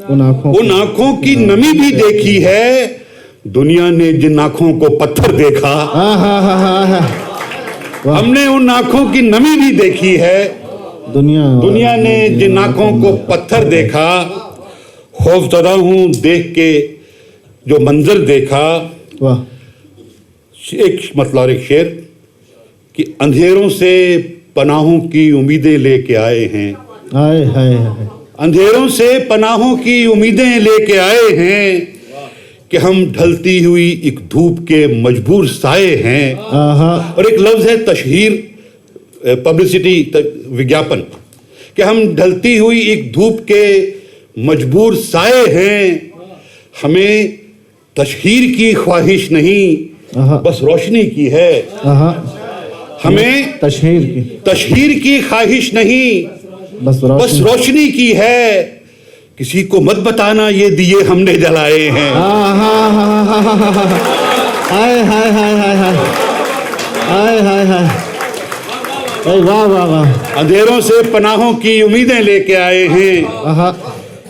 उन आंखों की नमी भी देखी है। दुनिया ने जिन आंखों को पत्थर देखा, हमने उन आंखों की नमी भी देखी है। दुनिया ने जिन आंखों को पत्थर देखा। खौफज़दा हूं देख के जो मंजर देखा। एक मतलब और एक शेर कि अंधेरों से पनाहों की उम्मीदें लेके आए हैं, अंधेरों से पनाहों की उम्मीदें लेके आए हैं कि हम ढलती हुई एक धूप के मजबूर साए हैं। और एक लफ्ज है तशहीर, पब्लिसिटी, विज्ञापन, कि हम ढलती हुई एक धूप के मजबूर साए हैं। हमें तशहीर की ख्वाहिश नहीं बस रोशनी की है। हमें तशहीर की ख्वाहिश नहीं बस रोशनी की है। किसी को मत बताना ये दिए हमने जलाए हैं। वाह वाह वाह। अंधेरों से पनाहों की उम्मीदें लेके आए हैं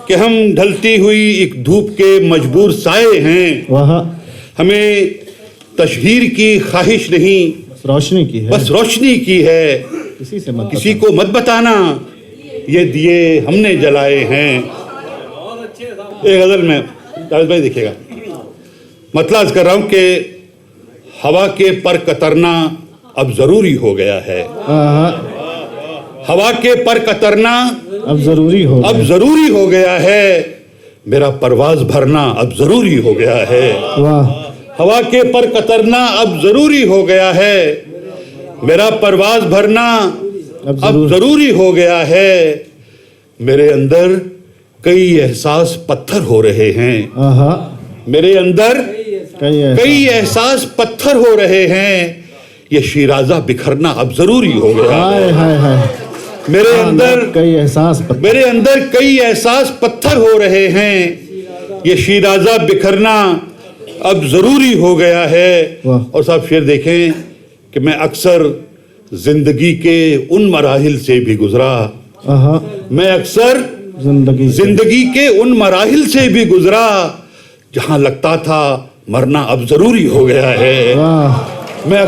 कि हम ढलती हुई एक धूप के मजबूर साए हैं। हमें तशहीर की ख्वाहिश नहीं रोशनी की है, बस रोशनी की है। किसी को मत बताना ये दिए हमने जलाए हैं। एक गजल में जावेद भाई देखिएगा, मतलब कर रहा हूं कि हवा के पर कतरना अब जरूरी हो गया है। हवा के पर कतरना अब जरूरी हो गया है। मेरा परवाज भरना अब जरूरी हो गया है। वाह हवा के पर कतरना अब जरूरी हो गया है। मेरा परवाज भरना अब जरूरी हो गया है। मेरे अंदर कई एहसास पत्थर हो रहे हैं। आहा मेरे अंदर कई कई एहसास पत्थर हो रहे हैं। ये शिराजा बिखरना अब जरूरी हो गया हाय है। हाय हाय मेरे अंदर कई एहसास मेरे अंदर कई एहसास पत्थर हो रहे हैं। ये शिराजा बिखरना अब जरूरी हो गया है। वाह। और साहब शेर देखें कि मैं अक्सर जिंदगी के उन मराहिल से भी गुजरा। आहा मैं अक्सर जिंदगी के उन मराहिल से भी गुजरा जहां लगता था मरना अब जरूरी हो गया है। वाह मैं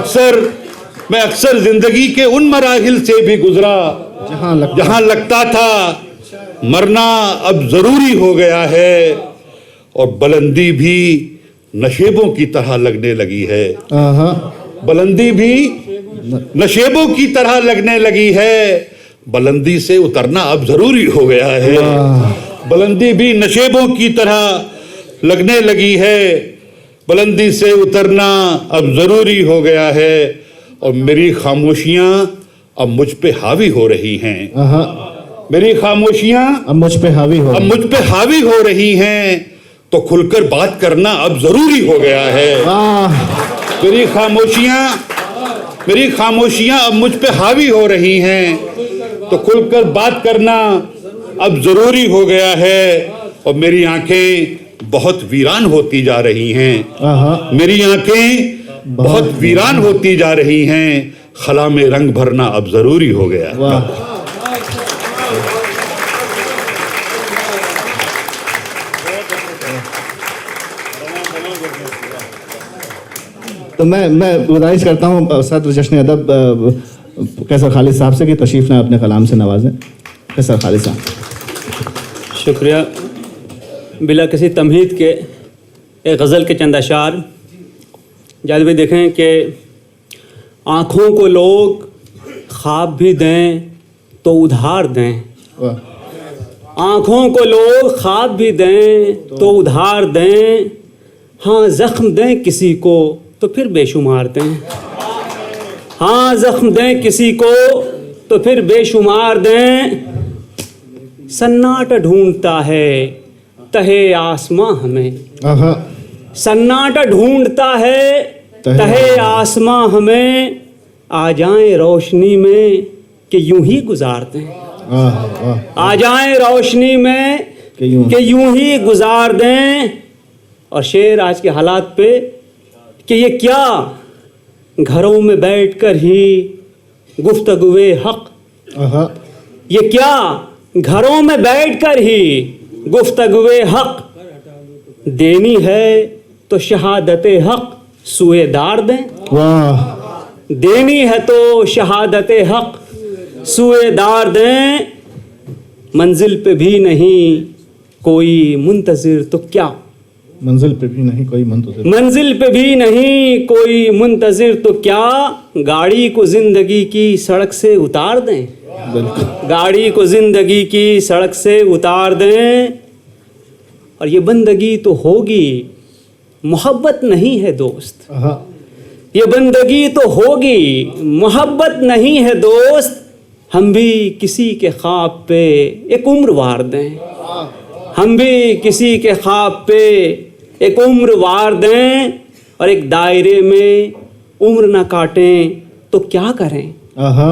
अक्सर जिंदगी के उन मराहिल से भी गुजरा जहां लगता था मरना अब जरूरी हो गया है। और बुलंदी भी नशेबों की तरह लगने लगी है। आहा बुलंदी भी नशेबों की तरह लगने लगी है। बुलंदी से उतरना अब जरूरी हो गया है। बुलंदी भी नशेबों की तरह लगने लगी है। बुलंदी से उतरना अब जरूरी हो गया है। और मेरी खामोशियां अब मुझ पे हावी हो रही हैं। आहा मेरी खामोशियां अब मुझ पे हावी हो अब मुझ पे हावी हो रही हैं। तो खुलकर बात करना अब जरूरी हो गया है। वाह मेरी खामोशियां अब मुझ पे हावी हो रही हैं। तो खुलकर बात करना अब जरूरी हो गया है। और मेरी आंखें बहुत वीरान होती जा रही हैं। आहा मेरी आंखें बहुत वीरान होती जा रही हैं। खला में रंग भरना अब जरूरी हो गया है। वाह तो मैं गुजारिश करता हूँ सदर जश्न अदब कैसर खालिद साहब से कि तशरीफ़ ना अपने कलाम से नवाजें। कैसर खालिद साहब। शुक्रिया। बिला किसी तमहीद के एक गज़ल के चंद अशार जब भी देखें कि आँखों को लोग ख्वाब भी दें तो उधार दें। वाह आँखों को लोग ख्वाब भी दें तो उधार दें। हाँ ज़ख्म दें किसी को तो फिर बेशुमार दें। हाँ ज़ख्म दें किसी को तो फिर बेशुमार दें। सन्नाटा ढूंढता है तहे आसमां हमें। आहा सन्नाटा ढूंढता है तहे आसमां हमें। आ जाएं रोशनी में कि यूं ही गुजार दें। वाह आ जाएं रोशनी में कि यूं ही गुजार दें। और शेर आज के हालात पे कि ये क्या घरों में बैठकर ही गुफ्तगुए हक। आहा ये क्या घरों में बैठकर ही गुफ्तगुए हक। देनी है तो शहादत हक सुएदार दें। वाह देनी है तो शहादत हक सुएदार दें। मंजिल पे भी नहीं कोई मुंतज़िर तो क्या। मंजिल पे भी नहीं कोई मुंतज़िर। मंजिल पे भी नहीं कोई मुंतज़िर तो क्या। गाड़ी को जिंदगी की सड़क से उतार दें। बिल्कुल गाड़ी को जिंदगी की सड़क से उतार दें। और ये बंदगी तो होगी मोहब्बत नहीं है दोस्त। आहा ये बंदगी तो होगी मोहब्बत नहीं है दोस्त। हम भी किसी के ख्वाब पे एक उम्र वार दें। हम भी किसी के ख्वाब पे एक उम्र वार दें। और एक दायरे में उम्र ना काटें तो क्या करें। आहा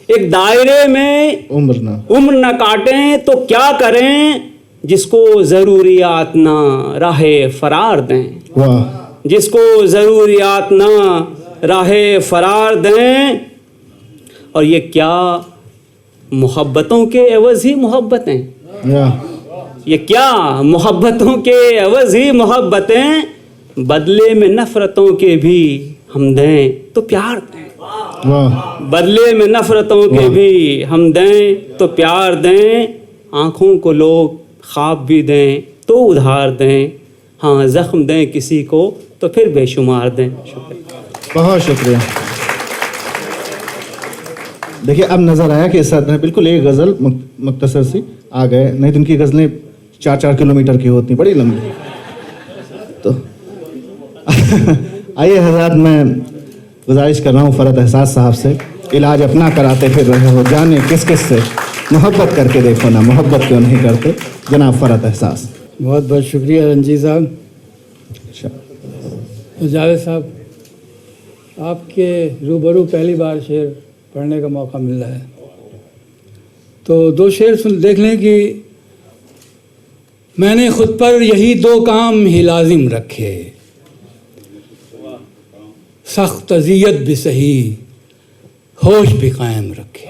एक दायरे में उम्र ना काटें तो क्या करें। जिसको ज़रूरियात ना राहे फरार दें। वाह जिसको ज़रूरियात ना राहे फरार दें। और ये क्या मोहब्बतों के एवज़ ही मोहब्बतें। ये क्या मोहब्बतों के एवज़ ही मोहब्बतें। बदले में नफ़रतों के भी हम दें तो प्यार दें। वाह बदले में नफ़रतों के भी हम दें तो प्यार दें। आँखों को लोग ख्वाब भी दें तो उधार दें। हाँ ज़ख्म दें किसी को तो फिर बेशुमार दें। शुक्रिया। बहुत शुक्रिया। देखिए अब नज़र आया कि इस साथ बिल्कुल एक गज़ल मुख्तसर सी आ गए। नहीं तो उनकी गज़लें 4-4 किलोमीटर की होती, बड़ी लंबी। तो आइए हज़रात, मैं गुजारिश कर रहा हूँ फ़रत एहसास साहब से, इलाज अपना कराते फिर रहे हो, जाने किस किस से मोहब्बत करके देखो ना, मोहब्बत क्यों नहीं करते जनाब फ़रत एहसास। बहुत बहुत शुक्रिया रंजीत साहब। अच्छा, तो जावेद साहब, आपके रूबरू पहली बार शेर पढ़ने का मौका मिल रहा है, तो 2 शेर सुन देख लें कि मैंने खुद पर यही 2 काम ही लाजिम रखे, सख्त अज़ियत भी सही, होश भी कायम रखे।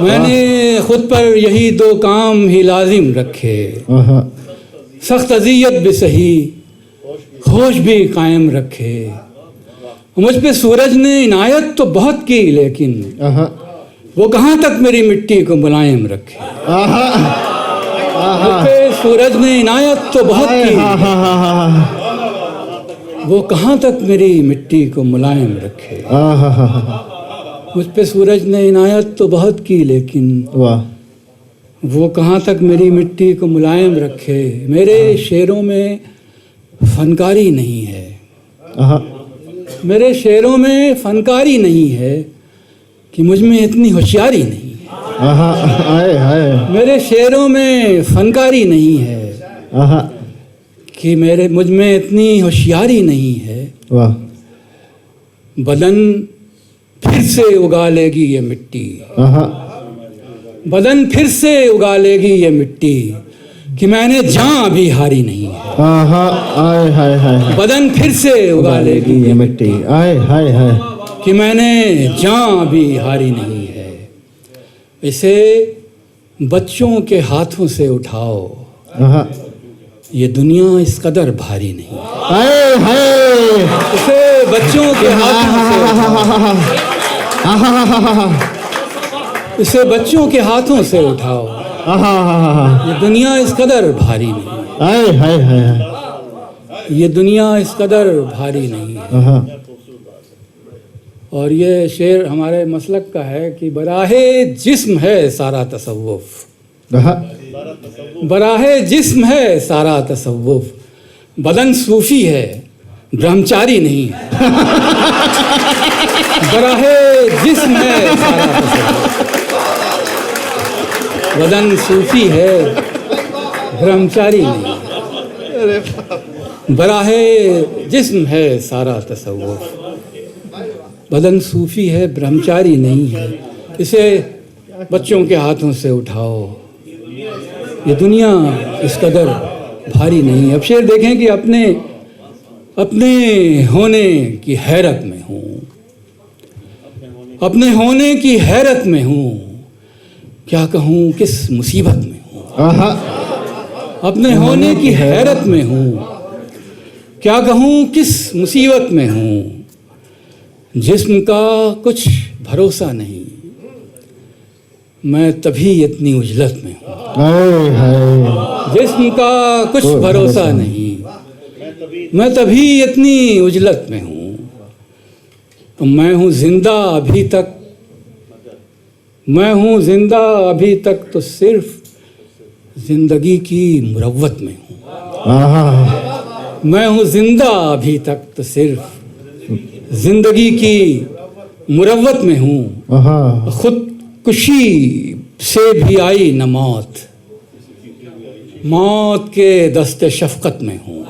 मैंने खुद पर यही 2 काम ही लाजिम रखे, सख्त अज़ियत भी सही, होश भी कायम रखे। मुझ पे सूरज ने इनायत तो बहुत की, लेकिन वो कहाँ तक मेरी मिट्टी को मुलायम रखे। मुझ पे सूरज ने इनायत तो बहुत की, वो कहाँ तक मेरी मिट्टी को मुलायम रखे। मुझ पे सूरज ने इनायत तो बहुत की, लेकिन वो कहाँ तक मेरी मिट्टी को मुलायम रखे। मेरे शेरों में फनकारी नहीं है, मेरे शेरों में फनकारी नहीं है कि मुझ में इतनी होशियारी नहीं है। मेरे शेरों में फनकारी नहीं है कि मुझ में इतनी होशियारी नहीं है। बदन फिर से उगा लेगी ये मिट्टी, बदन फिर से उगा लेगी ये मिट्टी, कि मैंने जान भी हारी नहीं है। बदन फिर से उगा लेगी ये मिट्टी, कि मैंने जान भी हारी नहीं है। इसे बच्चों के हाथों से उठाओ, ये दुनिया इस कदर भारी नहीं है। इसे बच्चों के हाथों से उठाओ, इसे बच्चों के हाथों से उठाओ, ये दुनिया इस कदर भारी नहीं है। ये दुनिया इस कदर भारी नहीं है। और ये शेर हमारे मसलक का है कि बराहे जिस्म है सारा तसव्वुफ, बराहे जिस्म है सारा तसव्वुफ, बदन सूफी है ब्रह्मचारी नहीं है। बराहे जिस्म है सारा तसव्वुफ, बदन सूफी है ब्रह्मचारी नहीं है। बराहे जिस्म है सारा तसव्वुफ, बदन सूफी है ब्रह्मचारी नहीं है। इसे बच्चों के हाथों से उठाओ, ये दुनिया इस कदर भारी नहीं है। अब शेर देखें कि अपने होने की हैरत में हूँ, अपने होने की हैरत में हूँ, क्या कहूँ किस मुसीबत में हूँ। अपने होने की हैरत में हूँ, क्या कहूँ किस मुसीबत में हूँ। जिस्म का कुछ भरोसा नहीं, मैं तभी इतनी उजलत में हूँ। जिस्म का कुछ भरोसा नहीं, मैं तभी इतनी उजलत में हूँ। तो मैं हूँ जिंदा अभी तक, मैं हूँ जिंदा अभी तक तो सिर्फ जिंदगी की मुरव्वत में हूँ। मैं हूँ जिंदा अभी तक तो सिर्फ जिंदगी की मुरव्वत में हूँ। खुदकुशी से भी आई न मौत, मौत के दस्ते शफकत में हूँ।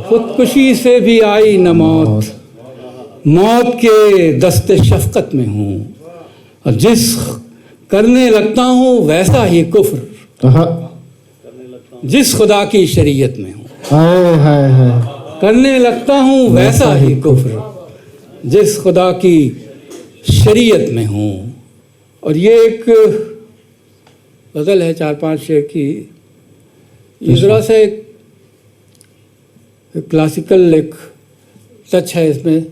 खुदकुशी से भी आई न मौत, मौत के दस्ते शफकत में हूँ। और जिस करने लगता हूँ वैसा ही कुफ्र, जिस खुदा की शरीयत में हूँ। करने लगता हूँ वैसा ही कुफ्र, जिस खुदा की शरीयत में हूँ। और ये एक गज़ल है 4-5 शेर की, ये ज़रा से क्लासिकल एक टच है इसमें।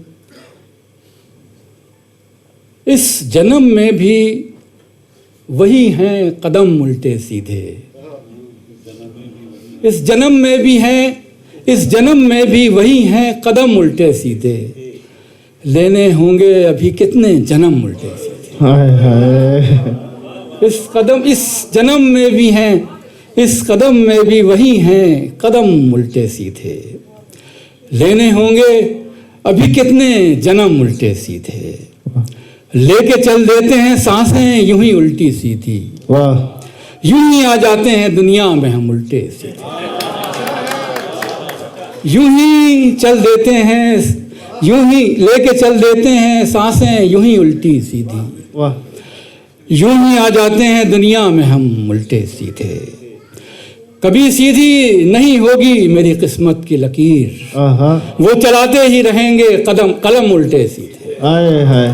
इस जन्म में भी वही हैं कदम उल्टे सीधे, इस जन्म में भी हैं, इस जन्म में भी वही हैं कदम उल्टे सीधे। लेने होंगे अभी कितने जन्म उल्टे सीधे। इस जन्म में भी हैं, इस कदम में भी वही हैं, कदम उल्टे सीधे। लेने होंगे अभी कितने जन्म उल्टे सीधे, लेके चल देते हैं सांसें यूं ही उल्टी सीधी। वाह। यूं ही आ जाते हैं दुनिया में हम उल्टे सीधे, यूं ही चल देते हैं, यूं ही लेके चल देते हैं सांसें यूं ही उल्टी सीधी। वाह। यूं ही आ जाते हैं दुनिया में हम उल्टे सीधे। कभी सीधी नहीं होगी मेरी किस्मत की लकीर, वो चलाते ही रहेंगे कलम उल्टे सीधे। आए हाय।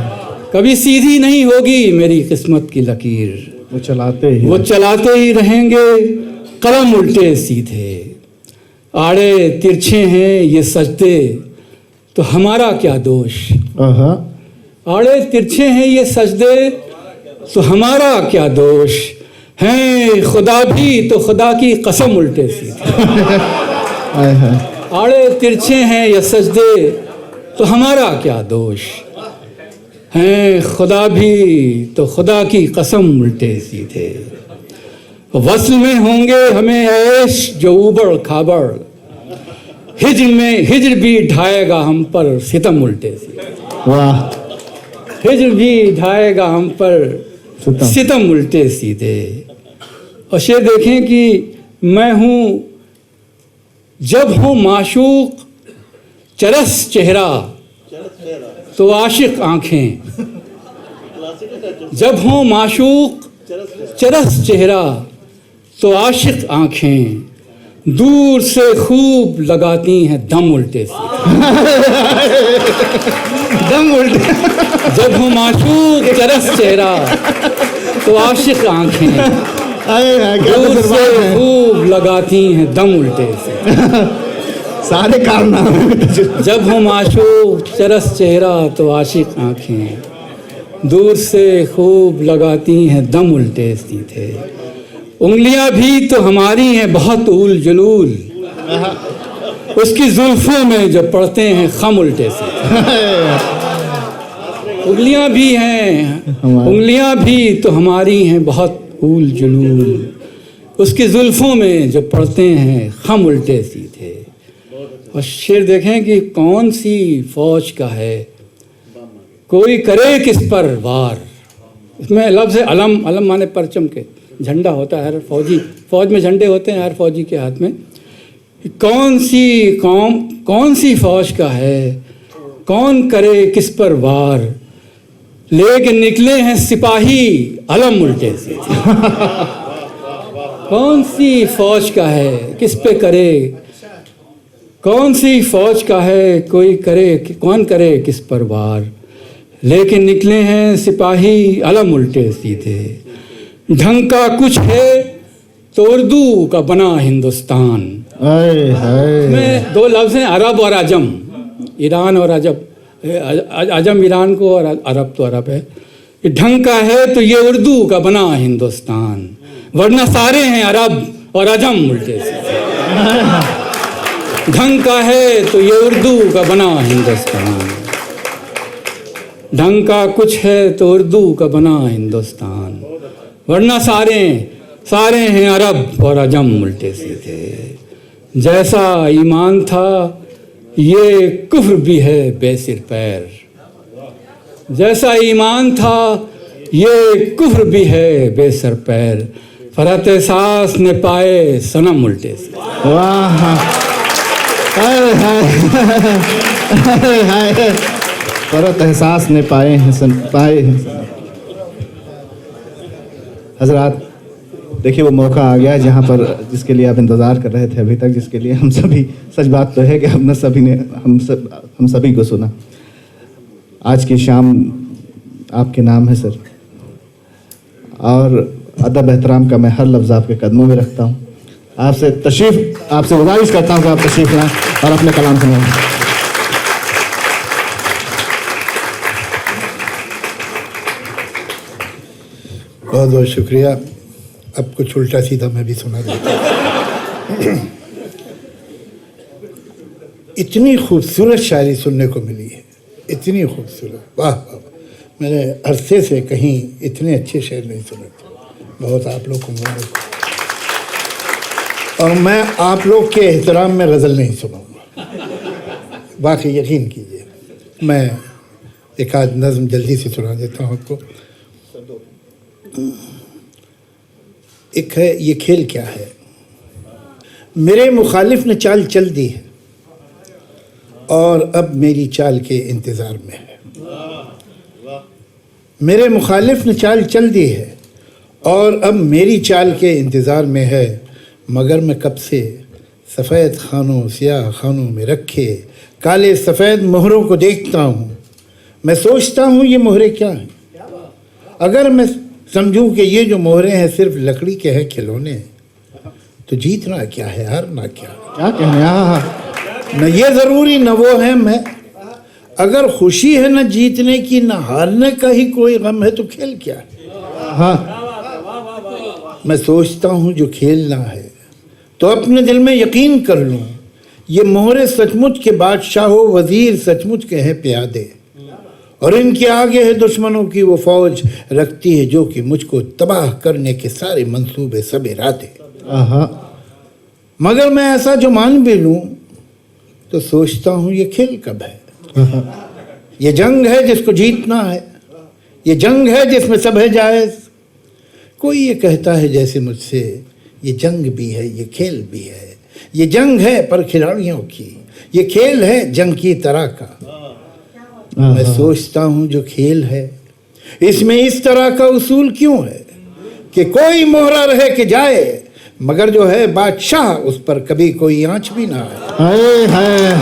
कभी सीधी नहीं होगी मेरी किस्मत की लकीर, वो चलाते ही रहेंगे कलम उल्टे सीधे। आड़े तिरछे हैं ये सजदे तो हमारा क्या दोष, आड़े तिरछे हैं ये सजदे तो हमारा क्या दोष, हैं खुदा भी तो खुदा की कसम उल्टे सीधे। आड़े तिरछे हैं ये सजदे तो हमारा क्या दोष, हैं खुदा भी तो खुदा की कसम उल्टे सीधे। वस्ल में होंगे हमें ऐश जो उबड़ खाबड़, हिज्र में हिज्र भी ढाएगा हम पर सितम उल्टे सीधे। वाह। हिज्र भी ढाएगा हम पर सितम उल्टे सीधे। और शेर देखें कि मैं हूँ जब हूँ माशूक चरस चेहरा तो आशिक आंखें, जब हूँ माशूक चरस चेहरा तो आशिक आंखें, दूर से खूब लगाती हैं दम उल्टे सीधे। दम उल्टे। जब हूँ माशूक चरस चेहरा तो आशिक आंखें, दूर से खूब लगाती हैं दम उल्टे से। सारे कारनामे। जब हम आशूक चरस चेहरा तो आशिक आंखें, दूर से खूब लगाती हैं दम उल्टे सीधे। उंगलियां भी तो हमारी हैं बहुत उल जुलूल, उसकी जुल्फों में जो पड़ते हैं खम उल्टे सीधे। उंगलियां भी हैं, उंगलियां भी तो हमारी हैं बहुत उल जुलूल, उसकी जुल्फों में जो पड़ते हैं खम उल्टे सीधे। और शेर देखें कि कौन सी फौज का है कोई करे किस पर वार। इसमें लफ्ज़ है अलम, अलम माने परचम के, झंडा होता है हर फौज में झंडे होते हैं हर फौजी के हाथ में। कौन सी कौम कौन सी फौज का है कौन करे किस पर वार, लेके निकले हैं सिपाही अलम उल्टे से। कौन सी फौज का है किस पे करे, कौन सी फौज का है कोई करे कौन करे किस पर वार, लेकिन निकले हैं सिपाही अलम उल्टे सीधे। ढंग का कुछ है तो उर्दू का बना हिंदुस्तान। में दो लफ्ज़ हैं अरब और अजम, ईरान और अजम ईरान को और अरब तो अरब है। ढंग का है तो ये उर्दू का बना हिंदुस्तान, वरना सारे हैं अरब और अजम उल्टे सीधे। ढंग का है तो ये उर्दू का बना हिंदुस्तान, ढंग का कुछ है तो उर्दू का बना हिंदुस्तान, वरना सारे हैं अरब और अजम उल्टे सीधे। जैसा ईमान था ये कुफ्र भी है बेसिर पैर, जैसा ईमान था ये कुफ्र भी है बेसर पैर, फरहत एहसास ने पाए सनम उल्टे सीधे। वाह। फरहत एहसास ने पाए हैं हजरात। देखिए वो मौका आ गया जहाँ पर जिसके लिए आप इंतज़ार कर रहे थे अभी तक, जिसके लिए हम सभी, सच बात तो है कि हम सभी को सुना। आज की शाम आपके नाम है सर, और अदब एहतराम का मैं हर लफ्ज़ आपके कदमों में रखता हूँ। आपसे गुजारिश करता हूँ कि आप तशरीफ़ लाएं और अपने कलाम सुनाएं। बहुत बहुत शुक्रिया। अब कुछ उल्टा सीधा मैं भी सुना देता हूँ। इतनी खूबसूरत शायरी सुनने को मिली है, इतनी खूबसूरत, वाह वाह। मैंने अरसे से कहीं इतने अच्छे शेर नहीं सुने थे। बहुत आप लोग को मुबारक हो। और मैं आप लोग के एहतराम में गज़ल नहीं सुनाऊंगा, बाकी यकीन कीजिए। मैं एक आध नज़्म जल्दी से सुना देता हूँ आपको। एक है, ये खेल क्या है। मेरे मुखालिफ ने चाल चल दी है और अब मेरी चाल के इंतज़ार में है। मेरे मुखालिफ ने चाल चल दी है और अब मेरी चाल के इंतज़ार में है, मगर मैं कब से सफ़ेद खानों स्याह खानों में रखे काले सफ़ेद मोहरों को देखता हूँ। मैं सोचता हूँ ये मोहरे क्या हैं। अगर मैं समझूं कि ये जो मोहरे हैं सिर्फ लकड़ी के हैं खिलौने, तो जीतना क्या है हारना क्या कहने। न ये ज़रूरी न वो है मैं, अगर खुशी है न जीतने की न हारने का ही कोई गम है, तो खेल क्या है। हाँ, मैं सोचता हूँ जो खेलना है तो अपने दिल में यकीन कर लूँ, ये मोहरे सचमुच के बादशाह हो वज़ीर सचमुच के हैं प्यादे, और इनके आगे है दुश्मनों की वो फौज रखती है जो कि मुझको तबाह करने के सारे मंसूबे सब इरादे। मगर मैं ऐसा जो मान भी लूँ तो सोचता हूँ ये खेल कब है। ये जंग है जिसको जीतना है, ये जंग है जिसमें सब है जायज़। कोई ये कहता है जैसे मुझसे ये जंग भी है ये खेल भी है, ये जंग है पर खिलाड़ियों की, ये खेल है जंग की तरह का। मैं सोचता हूँ जो खेल है इसमें इस तरह का उसूल क्यों है कि कोई मोहरा रहे कि जाए, मगर जो है बादशाह उस पर कभी कोई आंच भी ना आए।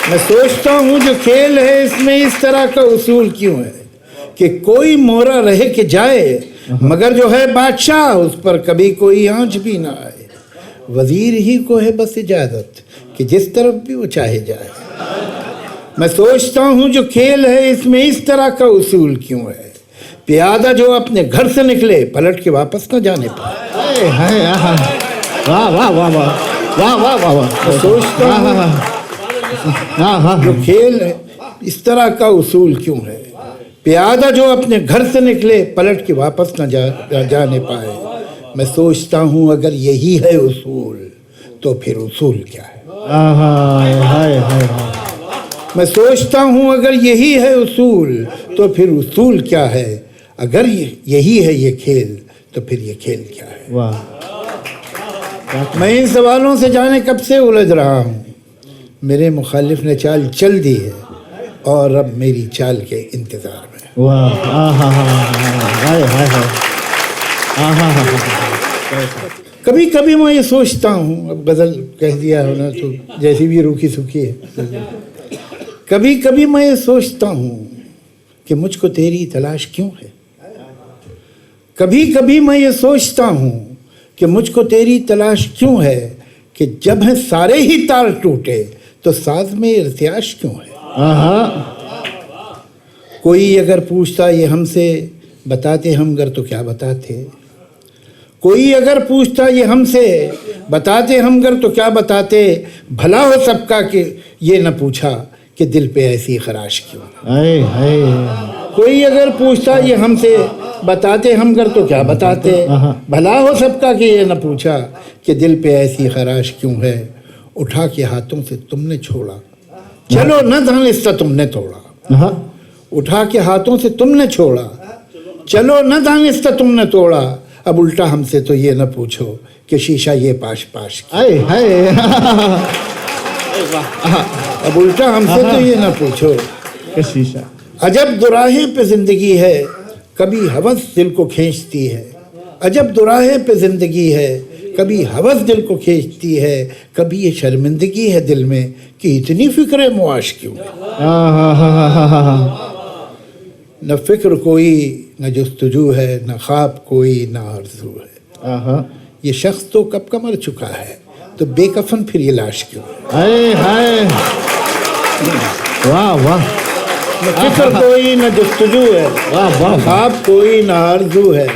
मैं सोचता हूँ जो खेल है इसमें इस तरह का उसूल क्यों है कि कोई मोहरा रहे कि जाए, मगर जो है बादशाह उस पर कभी कोई आंच भी ना आए। वजीर ही को है बस इजाज़त कि जिस तरफ भी वो चाहे जाए। मैं सोचता हूँ जो खेल है इसमें इस तरह का उसूल क्यों है, प्यादा जो अपने घर से निकले पलट के वापस न जाने पाए। वाह वाह वाह वाह वाह वाह वाह। सोचता हूँ जो खेल है इस तरह का उसूल क्यों है, प्यादा जो अपने घर से निकले पलट के वापस न जाने पाए। मैं सोचता हूँ अगर यही है उसूल तो फिर उसूल क्या है। मैं सोचता हूँ अगर यही है उसूल तो फिर उसूल क्या है, अगर यही है ये खेल तो फिर ये खेल क्या है। वाह। मैं इन सवालों से जाने कब से उलझ रहा हूँ, मेरे मुखालिफ ने चाल चल दी है और अब मेरी चाल के इंतज़ार में। कभी कभी मैं ये सोचता हूँ, अब गज़ल कह दिया हो ना तो जैसी भी रूखी सूखी है। कभी कभी मैं ये सोचता हूँ कि मुझको तेरी तलाश क्यों है। कभी कभी मैं ये सोचता हूँ कि मुझको तेरी तलाश क्यों है, कि जब है सारे ही तार टूटे तो साज में इर्तियाश क्यों है। कोई अगर पूछता ये हमसे बताते हम गर तो क्या बताते, कोई अगर पूछता ये हमसे बताते हम गर तो क्या बताते, भला हो सबका कि ये न पूछा कि दिल पे ऐसी खराश क्यों। कोई अगर पूछता ये हमसे बताते हम गर तो क्या बताते, भला हो सबका कि ये न पूछा कि दिल पे ऐसी खराश क्यों है। उठा के हाथों से तुमने छोड़ा चलो न दानिस्ता तुमने तोड़ा, उठा के हाथों से तुमने छोड़ा चलो न दानिस्ता तुमने तोड़ा। अब उल्टा हमसे तो ये न पूछो कि शीशा ये पाश पाश। अब उल्टा हमसे तो ये न पूछो कि शीशा। अजब दुराहे पे जिंदगी है कभी हवस दिल को खींचती है, अजब दुराहे पे जिंदगी है कभी हवस दिल को खींचती है। कभी ये शर्मिंदगी है दिल में कि इतनी फिक्र मुआश क्यों है। न फिक्र कोई न जुस्तजू है, न ख्वाब कोई न आरज़ू है। ये शख्स तो कब का मर चुका है तो बेकफन फिर ये लाश क्यों है। वाह वाह। न फिक्र कोई न जुस्तजू है, ख्वाब कोई न आरज़ू है।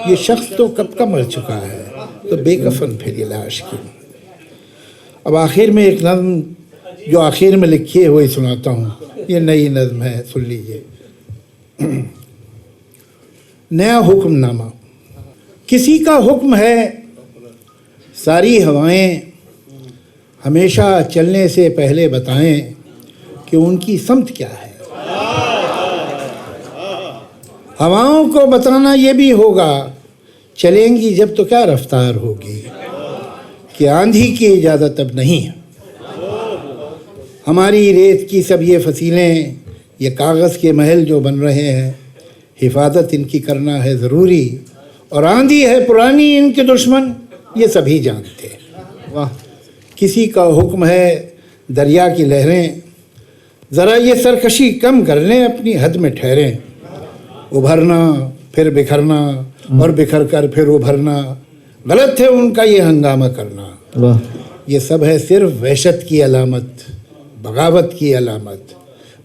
ये शख्स तो कब का मर चुका है तो बेकफन फिर ये लाश क्यों। अब आखिर में एक नज़्म जो आखिर में लिखी है वही सुनाता हूँ। ये नई नज़्म है, सुन लीजिए। नया हुक्मनामा। किसी का हुक्म है सारी हवाएं हमेशा चलने से पहले बताएं कि उनकी समत क्या है। हवाओं को बताना ये भी होगा चलेंगी जब तो क्या रफ्तार होगी, कि आंधी की इजाज़त अब नहीं है। हमारी रेत की सब ये फसीलें, ये कागज़ के महल जो बन रहे हैं, हिफाजत इनकी करना है ज़रूरी। और आंधी है पुरानी इनके दुश्मन, ये सभी जानते हैं। वाह। किसी का हुक्म है दरिया की लहरें ज़रा ये सरकशी कम कर लें, अपनी हद में ठहरें। उभरना फिर बिखरना और बिखर कर फिर उभरना, गलत है उनका ये हंगामा करना। वाह। ये सब है सिर्फ वहशत की अलामत, बगावत की अलामत।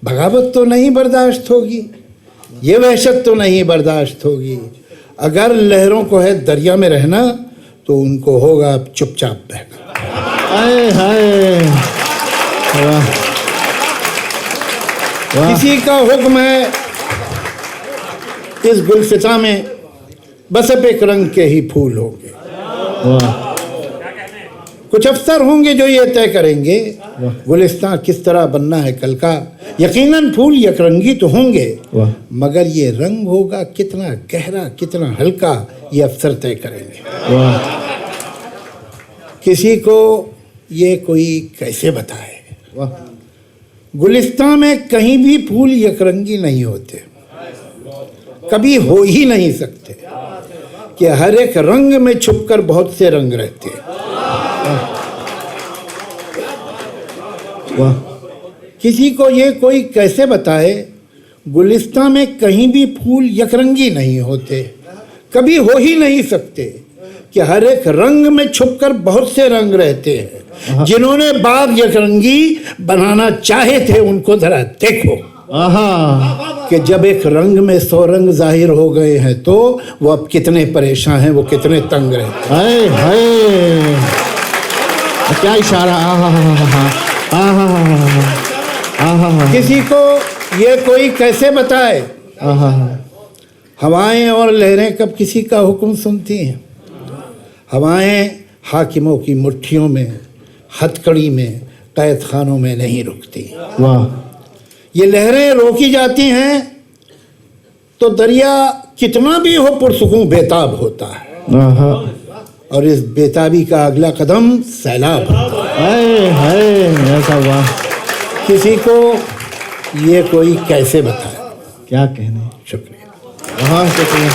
बगावत तो नहीं बर्दाश्त होगी, ये वहशत तो नहीं बर्दाश्त होगी। अगर लहरों को है दरिया में रहना तो उनको होगा अब चुपचाप बहना। हाय हाय। वाह। किसी का हुक्म है इस गुलसिता में बस अब एक रंग के ही फूल होंगे। कुछ अफसर होंगे जो ये तय करेंगे गुलिस्तां किस तरह बनना है कल का। यकीनन फूल यकरंगी तो होंगे, मगर ये रंग होगा कितना गहरा कितना हल्का, ये अफसर तय करेंगे। किसी को ये कोई कैसे बताए, गुलिस्तां में कहीं भी फूल यकरंगी नहीं होते, कभी हो ही नहीं सकते, कि हर एक रंग में छुपकर बहुत से रंग रहते हैं। वाह। किसी को ये कोई कैसे बताए, गुलिस्तां में कहीं भी फूल यकरंगी नहीं होते, कभी हो ही नहीं सकते, कि हर एक रंग में छुपकर बहुत से रंग रहते हैं। जिन्होंने बाग यकरंगी बनाना चाहे थे उनको जरा देखो, कि जब एक रंग में 100 रंग जाहिर हो गए हैं तो वो अब कितने परेशान हैं, वो कितने तंग रहे। हाय हाय, क्या इशारा। किसी को ये कोई कैसे बताए, हवाएं और लहरें कब किसी का हुक्म सुनती हैं। हवाएं हाकिमों की मुट्ठियों में, हथकड़ी में, कैद खानों में नहीं रुकती। वाह। ये लहरें रोकी जाती हैं तो दरिया कितना भी हो पुरसुकून बेताब होता है, और इस बेताबी का अगला कदम सैलाब होता है। हाय ऐसा। वाह। किसी को ये कोई कैसे बताए, क्या कहने। शुक्रिया। हाँ शुक्रिया।